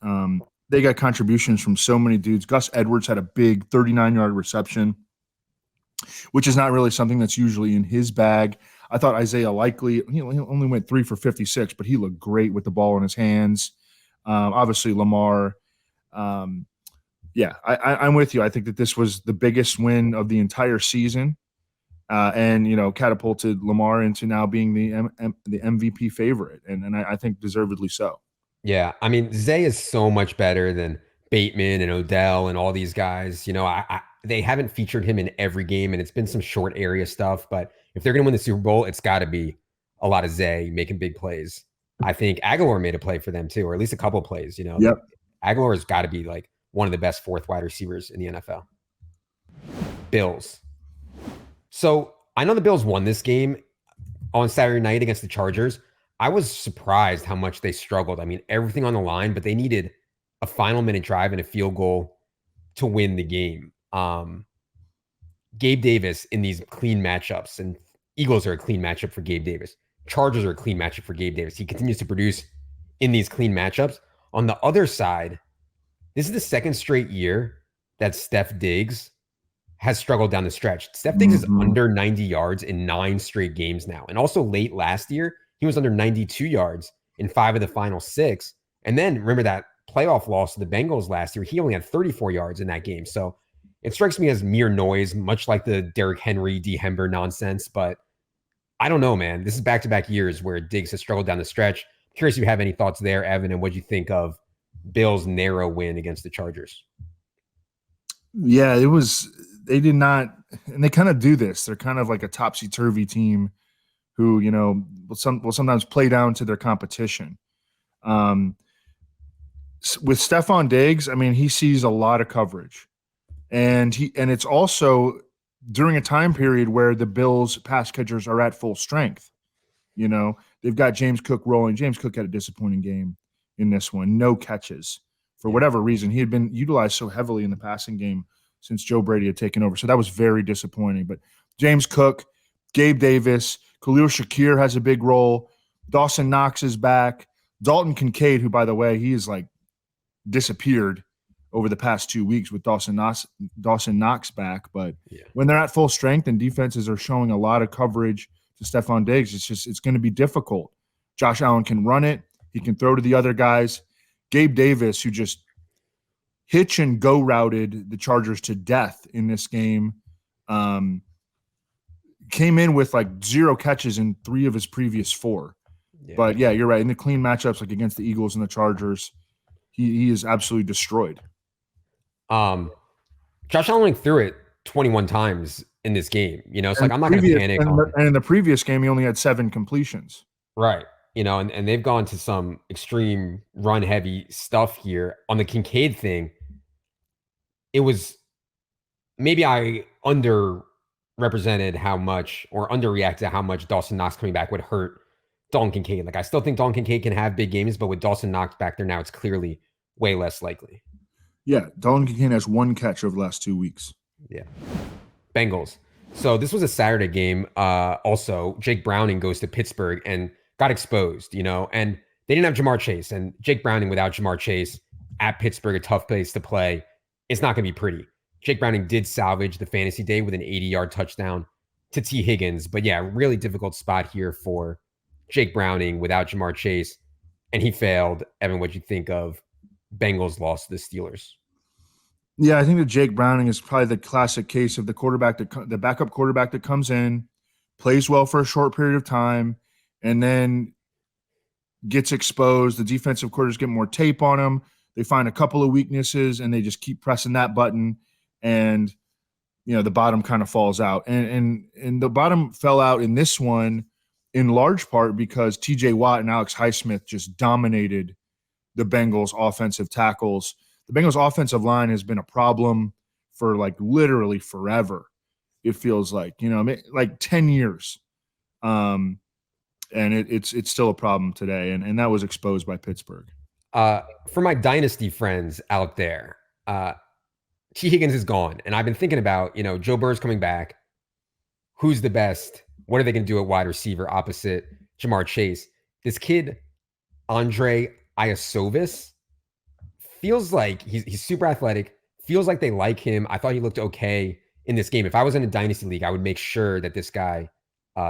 They got contributions from so many dudes. Gus Edwards had a big 39-yard reception, which is not really something that's usually in his bag. I thought Isaiah Likely, he only went 3 for 56, but he looked great with the ball in his hands. Obviously, Lamar. I'm with you. I think that this was the biggest win of the entire season, and catapulted Lamar into now being the MVP favorite, and I think deservedly so. Yeah, I mean, Zay is so much better than Bateman and Odell and all these guys. They haven't featured him in every game, and it's been some short area stuff. But if they're going to win the Super Bowl, it's got to be a lot of Zay making big plays. I think Aguilar made a play for them too, or at least a couple of plays. Yep. Aguilar has got to be like one of the best fourth wide receivers in the NFL. Bills. So I know the Bills won this game on Saturday night against the Chargers. I was surprised how much they struggled. I mean, everything on the line, but they needed a final minute drive and a field goal to win the game. Gabe Davis in these clean matchups, and Eagles are a clean matchup for Gabe Davis. Chargers are a clean matchup for Gabe Davis. He continues to produce in these clean matchups. On the other side, this is the second straight year that Steph Diggs has struggled down the stretch. Steph Diggs is under 90 yards in 9 straight games now. And also late last year, he was under 92 yards in 5 of the final 6. And then remember that playoff loss to the Bengals last year, he only had 34 yards in that game. So it strikes me as mere noise, much like the Derrick Henry, D. Hember nonsense. But I don't know, man. This is back-to-back years where Diggs has struggled down the stretch. I'm curious if you have any thoughts there, Evan, and what you think of Bills' narrow win against the Chargers. Yeah, it was – they did not – and they kind of do this. They're kind of like a topsy-turvy team who, will sometimes play down to their competition. With Stephon Diggs, I mean, he sees a lot of coverage. And it's also during a time period where the Bills pass catchers are at full strength. They've got James Cook rolling. James Cook had a disappointing game in this one. No catches for whatever reason. He had been utilized so heavily in the passing game since Joe Brady had taken over. So that was very disappointing. But James Cook, Gabe Davis, Khalil Shakir has a big role. Dawson Knox is back. Dalton Kincaid, who, by the way, he is like disappeared over the past 2 weeks with Dawson Knox back. But when they're at full strength and defenses are showing a lot of coverage to Stephon Diggs, it's going to be difficult. Josh Allen can run it. He can throw to the other guys. Gabe Davis, who just hitch and go routed the Chargers to death in this game, came in with like 0 catches in 3 of his previous 4. Yeah. But yeah, you're right. In the clean matchups, like against the Eagles and the Chargers, he is absolutely destroyed. Josh Allen threw it 21 times in this game. It's like I'm not going to panic. And in the previous game, he only had 7 completions. Right. And they've gone to some extreme run heavy stuff here. On the Kincaid thing, it was maybe I underrepresented how much or underreacted how much Dawson Knox coming back would hurt Dalton Kincaid. Like I still think Dalton Kincaid can have big games, but with Dawson Knox back there now, it's clearly way less likely. Yeah, Dalton Kincaid has 1 catch over the last 2 weeks. Yeah. Bengals. So this was a Saturday game. Also, Jake Browning goes to Pittsburgh and got exposed, and they didn't have Jamar Chase. And Jake Browning without Jamar Chase at Pittsburgh, a tough place to play. It's not going to be pretty. Jake Browning did salvage the fantasy day with an 80-yard touchdown to T. Higgins. But yeah, really difficult spot here for Jake Browning without Jamar Chase. And he failed. Evan, what'd you think of Bengals loss to the Steelers? Yeah, I think that Jake Browning is probably the classic case of the backup quarterback that comes in, plays well for a short period of time, and then gets exposed. The defensive quarters get more tape on him. They find a couple of weaknesses, and they just keep pressing that button. And the bottom kind of falls out. And the bottom fell out in this one in large part because TJ Watt and Alex Highsmith just dominated the Bengals offensive tackles. The Bengals offensive line has been a problem for like literally forever. It feels like, like 10 years. And it's still a problem today. And that was exposed by Pittsburgh. For my dynasty friends out there, T. Higgins is gone. And I've been thinking about, Joe Burrow's coming back. Who's the best? What are they going to do at wide receiver opposite Jamar Chase? This kid, Andre Iasovis, feels like he's super athletic. Feels like they like him. I thought he looked okay in this game. If I was in a dynasty league, I would make sure that this guy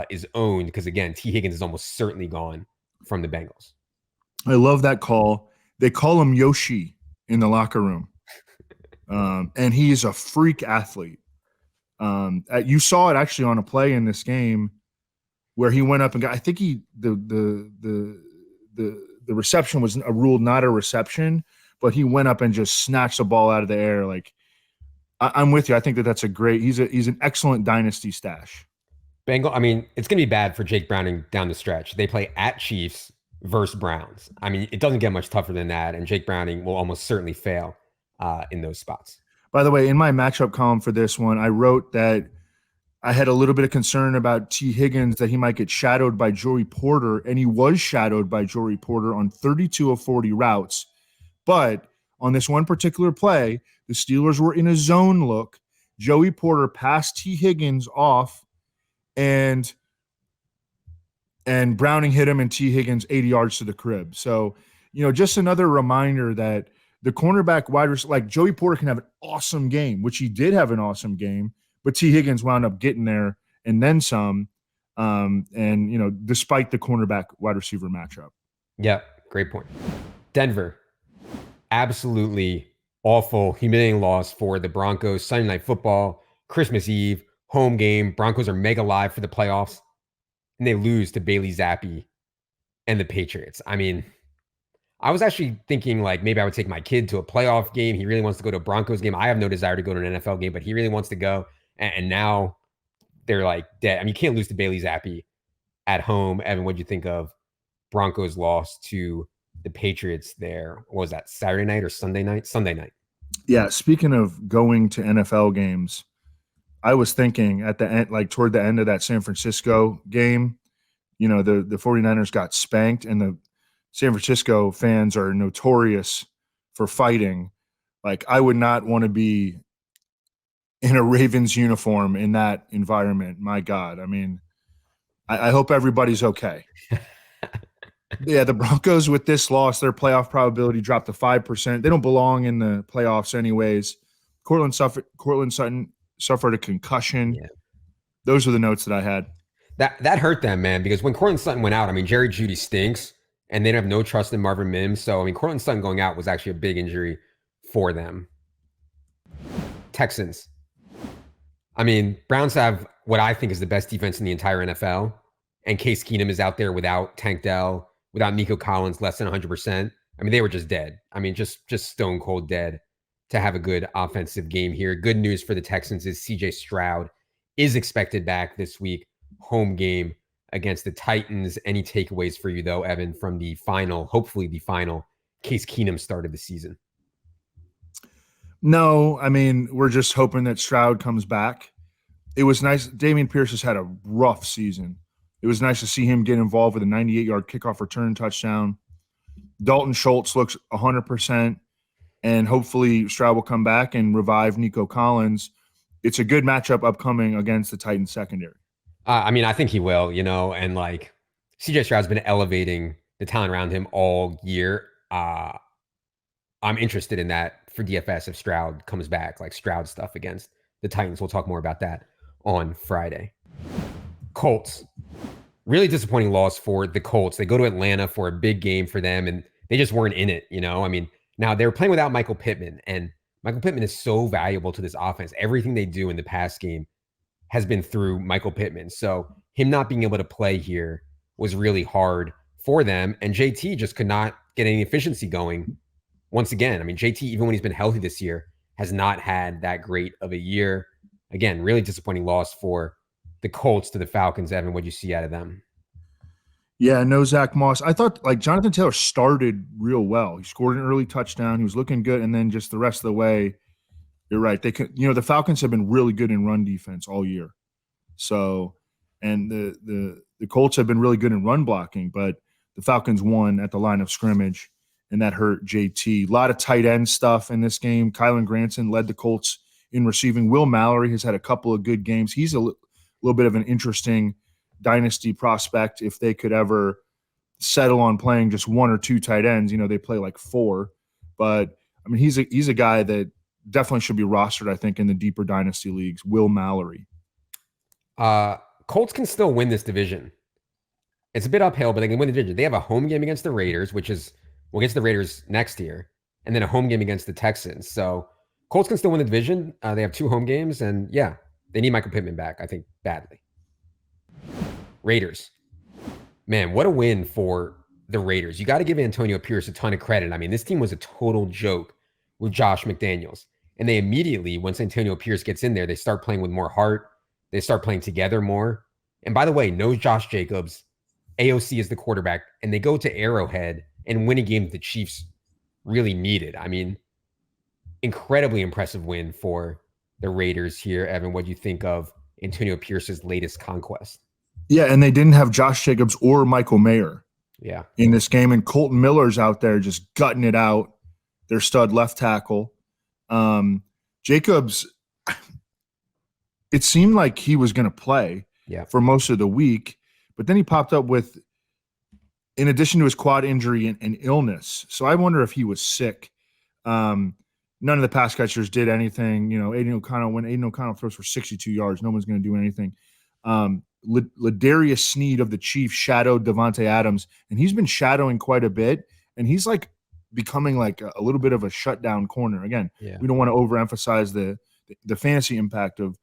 is owned because, again, T. Higgins is almost certainly gone from the Bengals. I love that call. They call him Yoshi in the locker room. And he's a freak athlete. You saw it actually on a play in this game where he went up and got, I think the reception was ruled not a reception, but he went up and just snatched the ball out of the air. Like, I'm with you. I think that's a great, he's an excellent dynasty stash. Bengal. I mean, it's going to be bad for Jake Browning down the stretch. They play at Chiefs versus Browns. I mean, it doesn't get much tougher than that. And Jake Browning will almost certainly fail in those spots. By the way, in my matchup column for this one, I wrote that I had a little bit of concern about T. Higgins, that he might get shadowed by Joey Porter, and he was shadowed by Joey Porter on 32 of 40 routes. But on this one particular play, the Steelers were in a zone look. Joey Porter passed T. Higgins off, and Browning hit him, and T. Higgins 80 yards to the crib. So, just another reminder that the cornerback wide receiver, like Joey Porter, can have an awesome game, which he did have an awesome game, but T. Higgins wound up getting there and then some. Despite the cornerback wide receiver matchup. Yeah, great point. Denver, absolutely awful, humiliating loss for the Broncos. Sunday Night Football, Christmas Eve, home game. Broncos are mega live for the playoffs, and they lose to Bailey Zappi and the Patriots. I mean, I was actually thinking like maybe I would take my kid to a playoff game. He really wants to go to a Broncos game. I have no desire to go to an NFL game, but he really wants to go. And now they're like dead. I mean, you can't lose to Bailey Zappi at home. Evan, what'd you think of Broncos loss to the Patriots there? What was that, Saturday night or Sunday night? Sunday night. Yeah, speaking of going to NFL games, I was thinking at the end, like toward the end of that San Francisco game, the 49ers got spanked, and the San Francisco fans are notorious for fighting. Like, I would not want to be in a Ravens uniform in that environment. My God. I mean, I hope everybody's okay. Yeah, the Broncos with this loss, their playoff probability dropped to 5%. They don't belong in the playoffs anyways. Cortland Sutton suffered a concussion. Yeah. Those are the notes that I had. That hurt them, man, because when Cortland Sutton went out, I mean, Jerry Jeudy stinks, and they don't have no trust in Marvin Mims. So, I mean, Cortland Sutton going out was actually a big injury for them. Texans. I mean, Browns have what I think is the best defense in the entire NFL. And Case Keenum is out there without Tank Dell, without Nico Collins, less than 100%. I mean, they were just dead. I mean, just stone cold dead to have a good offensive game here. Good news for the Texans is CJ Stroud is expected back this week. Home game against the Titans. Any takeaways for you, though, Evan, from the final, hopefully the final Case Keenum start of the season? No, I mean, we're just hoping that Stroud comes back. It was nice. Dameon Pierce has had a rough season. It was nice to see him get involved with a 98-yard kickoff return touchdown. Dalton Schultz looks 100%, and hopefully Stroud will come back and revive Nico Collins. It's a good matchup upcoming against the Titans secondary. I mean, I think he will, and like CJ Stroud's been elevating the talent around him all year. I'm interested in that for DFS if Stroud comes back, like Stroud stuff against the Titans. We'll talk more about that on Friday. Colts. Really disappointing loss for the Colts. They go to Atlanta for a big game for them, and they just weren't in it, I mean, now they were playing without Michael Pittman, and Michael Pittman is so valuable to this offense. Everything they do in the pass game has been through Michael Pittman. So him not being able to play here was really hard for them, and JT just could not get any efficiency going once again. I mean, JT, even when he's been healthy this year, has not had that great of a year. again, really disappointing loss for the Colts to the Falcons. Evan, what'd you see out of them? Yeah, no Zach Moss. I thought like Jonathan Taylor started real well. He scored an early touchdown. He was looking good, and then just the rest of the way, you're right. They could, the Falcons have been really good in run defense all year. So, and the Colts have been really good in run blocking, but the Falcons won at the line of scrimmage, and that hurt JT. A lot of tight end stuff in this game. Kylan Granson led the Colts in receiving. Will Mallory has had a couple of good games. He's a little bit of an interesting dynasty prospect if they could ever settle on playing just one or two tight ends. They play like four, but I mean, he's a guy that definitely should be rostered, I think, in the deeper dynasty leagues. Will Mallory. Colts can still win this division. It's a bit uphill, but they can win the division. They have a home game against the Raiders, we'll get to the Raiders next year, and then a home game against the Texans. So Colts can still win the division. They have 2 home games, and yeah, they need Michael Pittman back, I think, badly. Raiders. Man, what a win for the Raiders. You got to give Antonio Pierce a ton of credit. I mean, this team was a total joke with Josh McDaniels. And they immediately, once Antonio Pierce gets in there, they start playing with more heart. They start playing together more. And by the way, no Josh Jacobs. AOC is the quarterback. And they go to Arrowhead and win a game that the Chiefs really needed. I mean, incredibly impressive win for the Raiders here. Evan, what do you think of Antonio Pierce's latest conquest? Yeah, and they didn't have Josh Jacobs or Michael Mayer in this game. And Colton Miller's out there just gutting it out, their stud left tackle. Jacobs, it seemed like he was going to play for most of the week, but then he popped up with, in addition to his quad injury and illness. So I wonder if he was sick. None of the pass catchers did anything. When Aiden O'Connell throws for 62 yards, no one's going to do anything. Ladarius Sneed of the Chiefs shadowed Devontae Adams, and he's been shadowing quite a bit, and he's like becoming like a little bit of a shutdown corner. Again, we don't want to overemphasize the fantasy impact of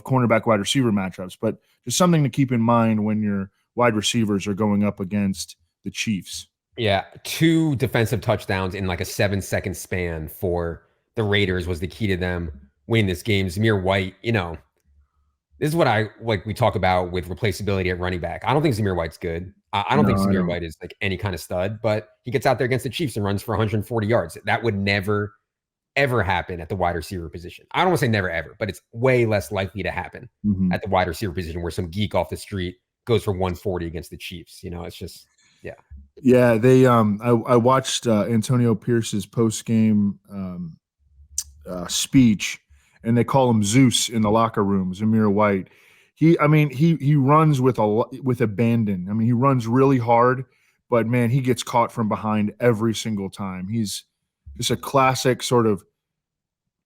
cornerback wide receiver matchups, but just something to keep in mind when your wide receivers are going up against the Chiefs. Yeah, 2 defensive touchdowns in like a 7-second span for the Raiders was the key to them winning this game. Zamir White, this is what we talk about with replaceability at running back. I don't think Zamir White's good. I don't think Zamir White is like any kind of stud, but he gets out there against the Chiefs and runs for 140 yards. That would never, ever happen at the wide receiver position. I don't want to say never, ever, but it's way less likely to happen at the wide receiver position where some geek off the street goes for 140 against the Chiefs. It's just, yeah. Yeah, they. I watched Antonio Pierce's post-game speech, and they call him Zeus in the locker room. Zamir White. He runs with abandon. I mean, he runs really hard, but man, he gets caught from behind every single time. He's just a classic sort of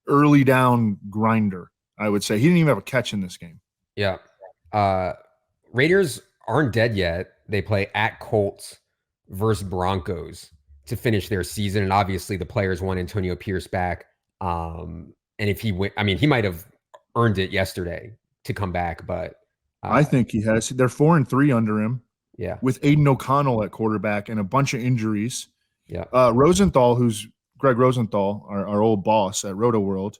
early down grinder, I would say. He didn't even have a catch in this game. Yeah. Raiders aren't dead yet. They play at Colts versus Broncos to finish their season. And obviously the players want Antonio Pierce back. And if he win, he might have earned it yesterday to come back, but I think he has. They're 4-3 under him. Yeah. With Aiden O'Connell at quarterback and a bunch of injuries. Yeah. Rosenthal, who's Greg Rosenthal, our old boss at Roto World,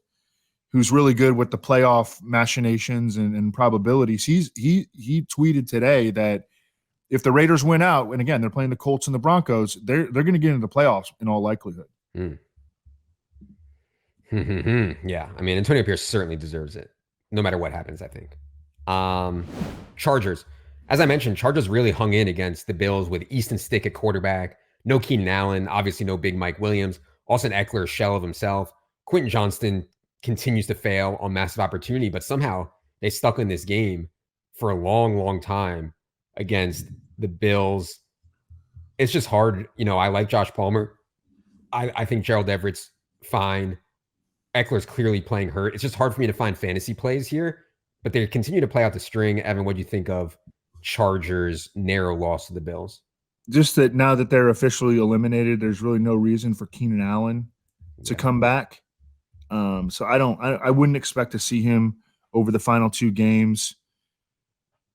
who's really good with the playoff machinations and probabilities. He tweeted today that if the Raiders win out, and again, they're playing the Colts and the Broncos, they're going to get into the playoffs in all likelihood. Yeah. Antonio Pierce certainly deserves it, no matter what happens, I think. Chargers. As I mentioned, Chargers really hung in against the Bills with Easton Stick at quarterback. No Keenan Allen, obviously no big Mike Williams. Austin Eckler, shell of himself. Quentin Johnston continues to fail on massive opportunity, but somehow they stuck in this game for a long, long time against the Bills. It's just hard. I like Josh Palmer. I think Gerald Everett's fine. Eckler's clearly playing hurt. It's just hard for me to find fantasy plays here, but they continue to play out the string. Evan, what do you think of Chargers' narrow loss to the Bills? Just that now that they're officially eliminated, there's really no reason for Keenan Allen to come back. So I wouldn't expect to see him over the final 2 games.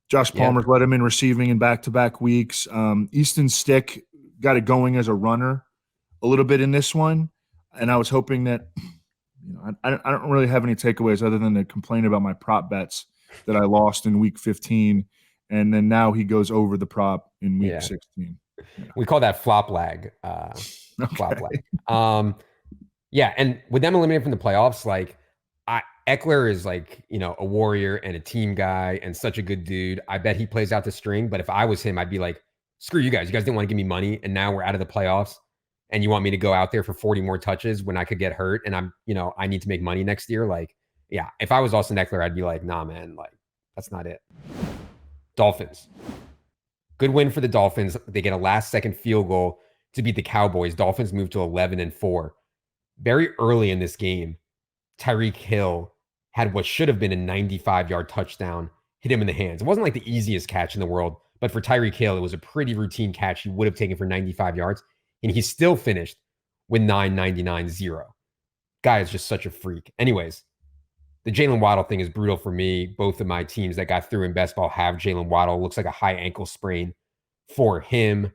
Josh Palmer's led him in receiving in back-to-back weeks. Easton Stick got it going as a runner a little bit in this one, and I was hoping that I don't really have any takeaways other than to complain about my prop bets that I lost in week 15. And then now he goes over the prop in week 16. Yeah. We call that flop lag. Flop lag. Yeah. And with them eliminated from the playoffs, like Eckler is like, a warrior and a team guy and such a good dude. I bet he plays out the string. But if I was him, I'd be like, screw you guys. You guys didn't want to give me money. And now we're out of the playoffs. And you want me to go out there for 40 more touches when I could get hurt and I'm, I need to make money next year. Like, yeah, if I was Austin Eckler, I'd be like, nah, man, like, that's not it. Dolphins. Good win for the Dolphins. They get a last-second field goal to beat the Cowboys. Dolphins move to 11-4. Very early in this game, Tyreek Hill had what should have been a 95-yard touchdown hit him in the hands. It wasn't like the easiest catch in the world, but for Tyreek Hill, it was a pretty routine catch he would have taken for 95 yards. And he still finished with 9.99.0. Guy is just such a freak. Anyways, the Jalen Waddle thing is brutal for me. Both of my teams that got through in best ball have Jalen Waddle. Looks like a high ankle sprain for him.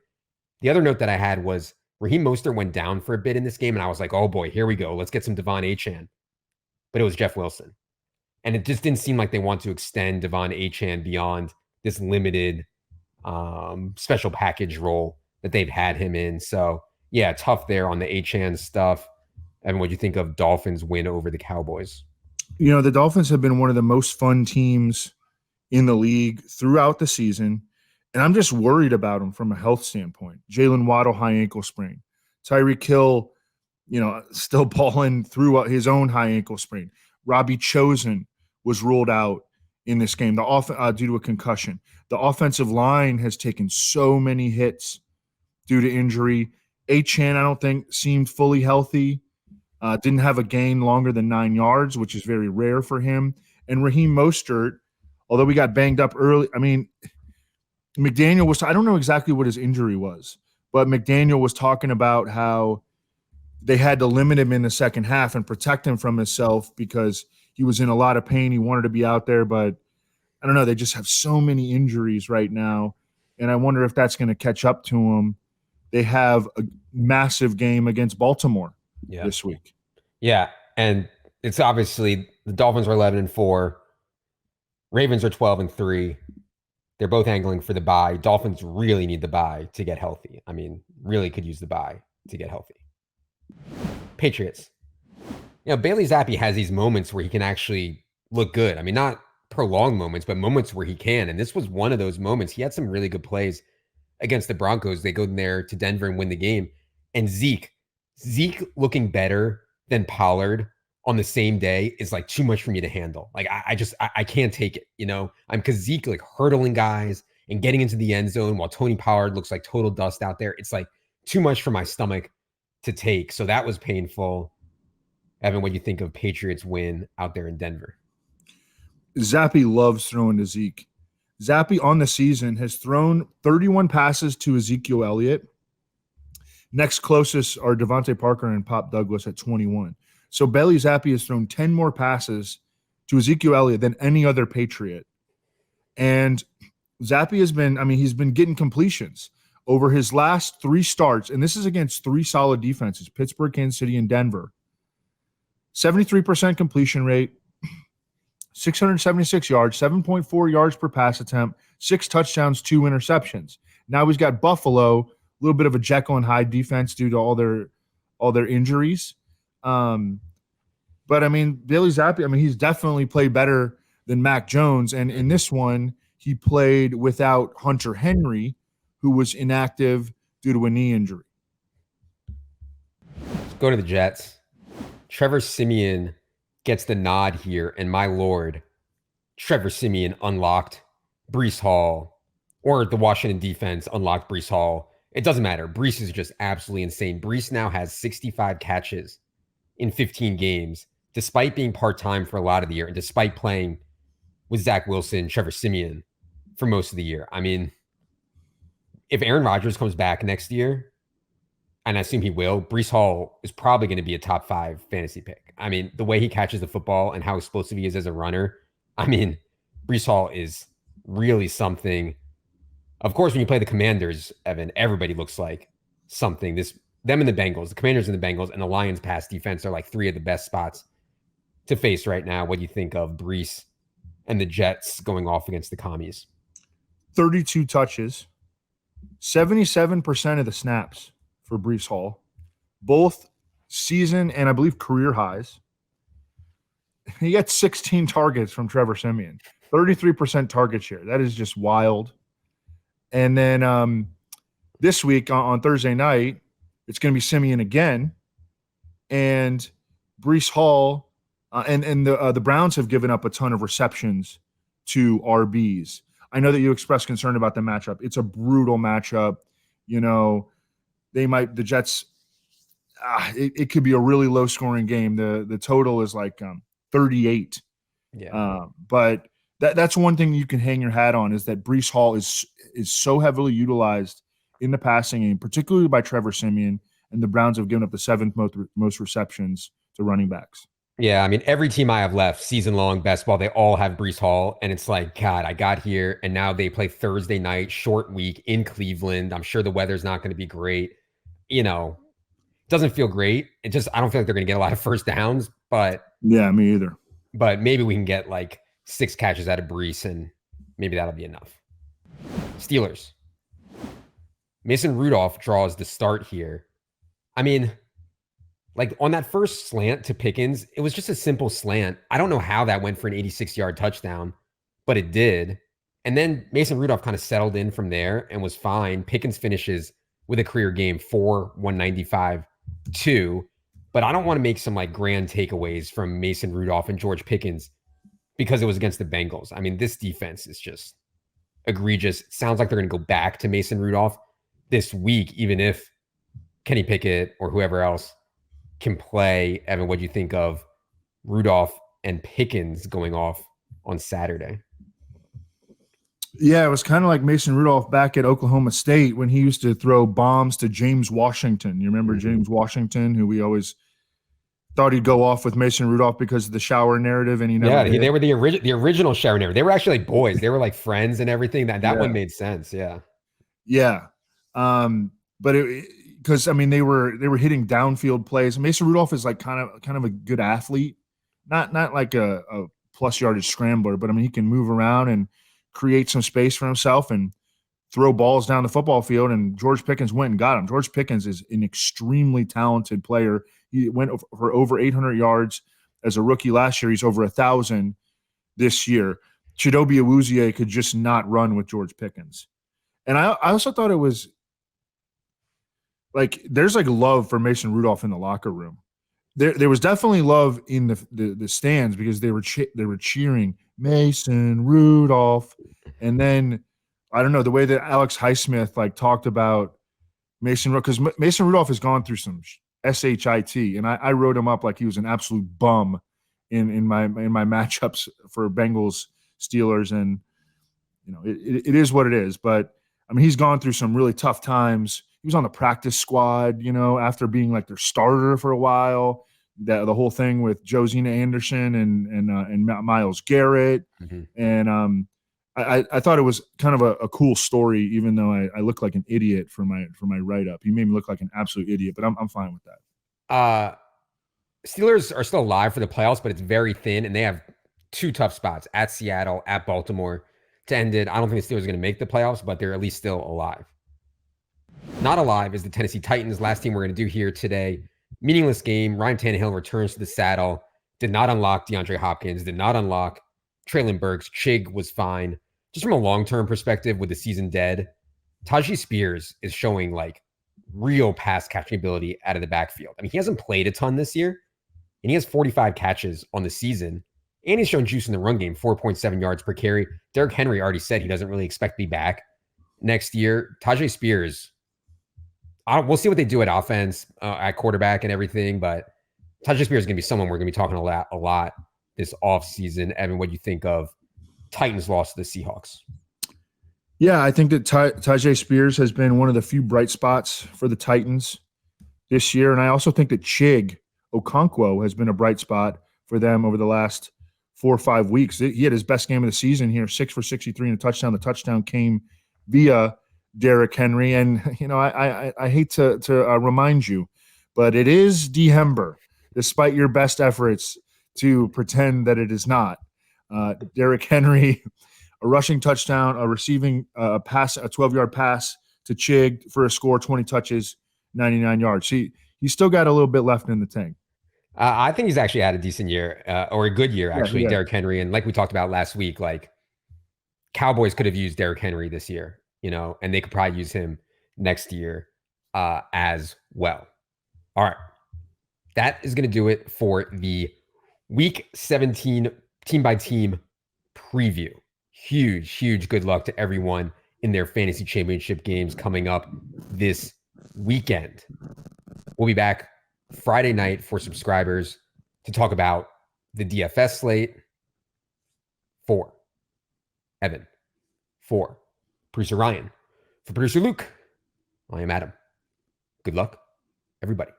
The other note that I had was Raheem Mostert went down for a bit in this game, and I was like, oh boy, here we go. Let's get some Devon Achane. But it was Jeff Wilson. And it just didn't seem like they want to extend Devon Achane beyond this limited special package role that they've had him in. So, yeah, tough there on the Achane stuff. And what do you think of Dolphins' win over the Cowboys? The Dolphins have been one of the most fun teams in the league throughout the season, and I'm just worried about them from a health standpoint. Jalen Waddle, high ankle sprain. Tyreek Hill, still balling through his own high ankle sprain. Robbie Chosen was ruled out in this game due to a concussion. The offensive line has taken so many hits due to injury. Achane, I don't think, seemed fully healthy. Didn't have a gain longer than 9 yards, which is very rare for him. And Raheem Mostert, although we got banged up early, McDaniel I don't know exactly what his injury was, but McDaniel was talking about how they had to limit him in the second half and protect him from himself because he was in a lot of pain. He wanted to be out there, but I don't know. They just have so many injuries right now, and I wonder if that's going to catch up to them. They have a massive game against Baltimore this week. Yeah, and it's obviously the Dolphins are 11-4. Ravens are 12-3. They're both angling for the bye. Dolphins really need the bye to get healthy. Really could use the bye to get healthy. Patriots. Bailey Zappi has these moments where he can actually look good. Not prolonged moments, but moments where he can. And this was one of those moments. He had some really good plays against the Broncos. They go in there to Denver and win the game. And Zeke looking better than Pollard on the same day is like too much for me to handle. Like I can't take it, because Zeke like hurdling guys and getting into the end zone while Tony Pollard looks like total dust out there. It's like too much for my stomach to take. So that was painful. Evan, what do you think of Patriots win out there in Denver? Zappi loves throwing to Zeke. Zappi on the season has thrown 31 passes to Ezekiel Elliott. Next closest are Devontae Parker and Pop Douglas at 21. So Bailey Zappi has thrown 10 more passes to Ezekiel Elliott than any other Patriot. And Zappi has been, he's been getting completions over his last 3 starts. And this is against 3 solid defenses, Pittsburgh, Kansas City, and Denver. 73% completion rate, 676 yards, 7.4 yards per pass attempt, 6 touchdowns, 2 interceptions. Now he's got Buffalo, a little bit of a Jekyll and Hyde defense due to all their injuries. But Bailey Zappi, he's definitely played better than Mac Jones. And in this one, he played without Hunter Henry, who was inactive due to a knee injury. Let's go to the Jets. Trevor Siemian gets the nod here, and my lord, Trevor Siemian unlocked Breece Hall, or the Washington defense unlocked Breece Hall. It doesn't matter. Breece is just absolutely insane. Breece now has 65 catches in 15 games, despite being part-time for a lot of the year, and despite playing with Zach Wilson, Trevor Siemian for most of the year. If Aaron Rodgers comes back next year, and I assume he will, Breece Hall is probably going to be a top 5 fantasy pick. The way he catches the football and how explosive he is as a runner, Breece Hall is really something. Of course, when you play the Commanders, Evan, everybody looks like something. Them and the Bengals, the Commanders and the Bengals and the Lions pass defense are like 3 of the best spots to face right now. What do you think of Brees and the Jets going off against the Commies? 32 touches, 77% of the snaps for Brees Hall, both season and I believe career highs. He got 16 targets from Trevor Siemian, 33% target share. That is just wild. And then this week on Thursday night, it's going to be Siemian again. And Brees Hall and the Browns have given up a ton of receptions to RBs. I know that you expressed concern about the matchup. It's a brutal matchup. The Jets, it could be a really low scoring game. The total is like 38. Yeah. But that's one thing you can hang your hat on is that Brees Hall is so heavily utilized in the passing game, particularly by Trevor Siemian, and the Browns have given up the seventh most receptions to running backs. Yeah, I mean, every team I have left, season-long best ball, they all have Brees Hall, and it's like, God, I got here, and now they play Thursday night, short week in Cleveland. I'm sure the weather's not going to be great. Doesn't feel great. I don't feel like they're going to get a lot of first downs, but yeah, me either. But maybe we can get like 6 catches out of Brees, and maybe that'll be enough. Steelers. Mason Rudolph draws the start here. I mean, like on that first slant to Pickens, it was just a simple slant. I don't know how that went for an 86-yard touchdown, but it did. And then Mason Rudolph kind of settled in from there and was fine. Pickens finishes with a career game 195-2. But I don't want to make some like grand takeaways from Mason Rudolph and George Pickens because it was against the Bengals. I mean, this defense is just egregious. It sounds like they're going to go back to Mason Rudolph this week, even if Kenny Pickett or whoever else can play. Evan, what do you think of Rudolph and Pickens going off on Saturday? Yeah, it was kind of like Mason Rudolph back at Oklahoma State when he used to throw bombs to James Washington. You remember James Washington, who we always thought he'd go off with Mason Rudolph because of the shower narrative, and he never did. They were the original shower narrative. They were actually like boys. They were like friends and everything. That one made sense. Yeah. Yeah. But because I mean they were hitting downfield plays. Mason Rudolph is like kind of a good athlete, not like a plus yardage scrambler, but I mean he can move around and create some space for himself and throw balls down the football field. And George Pickens went and got him. George Pickens is an extremely talented player. He went for over 800 yards as a rookie last year. He's over 1,000 this year. Chidobe Awuzie could just not run with George Pickens. And I also thought it was like there's like love for Mason Rudolph in the locker room. There was definitely love in the stands because they were cheering Mason Rudolph. And then I don't know the way that Alex Highsmith like talked about Mason Rudolph, because Mason Rudolph has gone through some shit, and I wrote him up like he was an absolute bum in my matchups for Bengals Steelers, and it is what it is. But I mean he's gone through some really tough times. He was on the practice squad, after being like their starter for a while. The whole thing with Josina Anderson and Myles Garrett, and I thought it was kind of a cool story, even though I look like an idiot for my write up. He made me look like an absolute idiot, but I'm fine with that. Steelers are still alive for the playoffs, but it's very thin, and they have 2 tough spots at Seattle, at Baltimore to end it. I don't think the Steelers are going to make the playoffs, but they're at least still alive. Not alive is the Tennessee Titans, last team we're going to do here today. Meaningless game. Ryan Tannehill returns to the saddle. Did not unlock DeAndre Hopkins. Did not unlock Traylon Burks. Chig was fine. Just from a long-term perspective with the season dead, Tajee Spears is showing like real pass catching ability out of the backfield. I mean, he hasn't played a ton this year, and he has 45 catches on the season, and he's shown juice in the run game, 4.7 yards per carry. Derrick Henry already said he doesn't really expect to be back next year. Tajee Spears, we'll see what they do at offense, at quarterback and everything, but Tajee Spears is going to be someone we're going to be talking a lot this offseason. Evan, what do you think of Titans loss to the Seahawks? Yeah, I think that Tajee Spears has been one of the few bright spots for the Titans this year, and I also think that Chig Okonkwo has been a bright spot for them over the last 4 or 5 weeks. He had his best game of the season here, 6 for 63 and a touchdown. The touchdown came via Derrick Henry. And, I hate to remind you, but it is December. Despite your best efforts, to pretend that it is not. Derrick Henry, a rushing touchdown, a receiving pass, a 12-yard pass to Chig for a score, 20 touches, 99 yards. He's still got a little bit left in the tank. I think he's actually had a decent year or a good year, actually, Yeah. Derrick Henry. And like we talked about last week, like Cowboys could have used Derrick Henry this year, and they could probably use him next year as well. All right. That is going to do it for the Week 17 team-by-team preview. Huge good luck to everyone in their fantasy championship games coming up this weekend. We'll be back Friday night for subscribers to talk about the DFS slate. For Evan, for producer Ryan, for producer Luke, I am Adam. Good luck, everybody.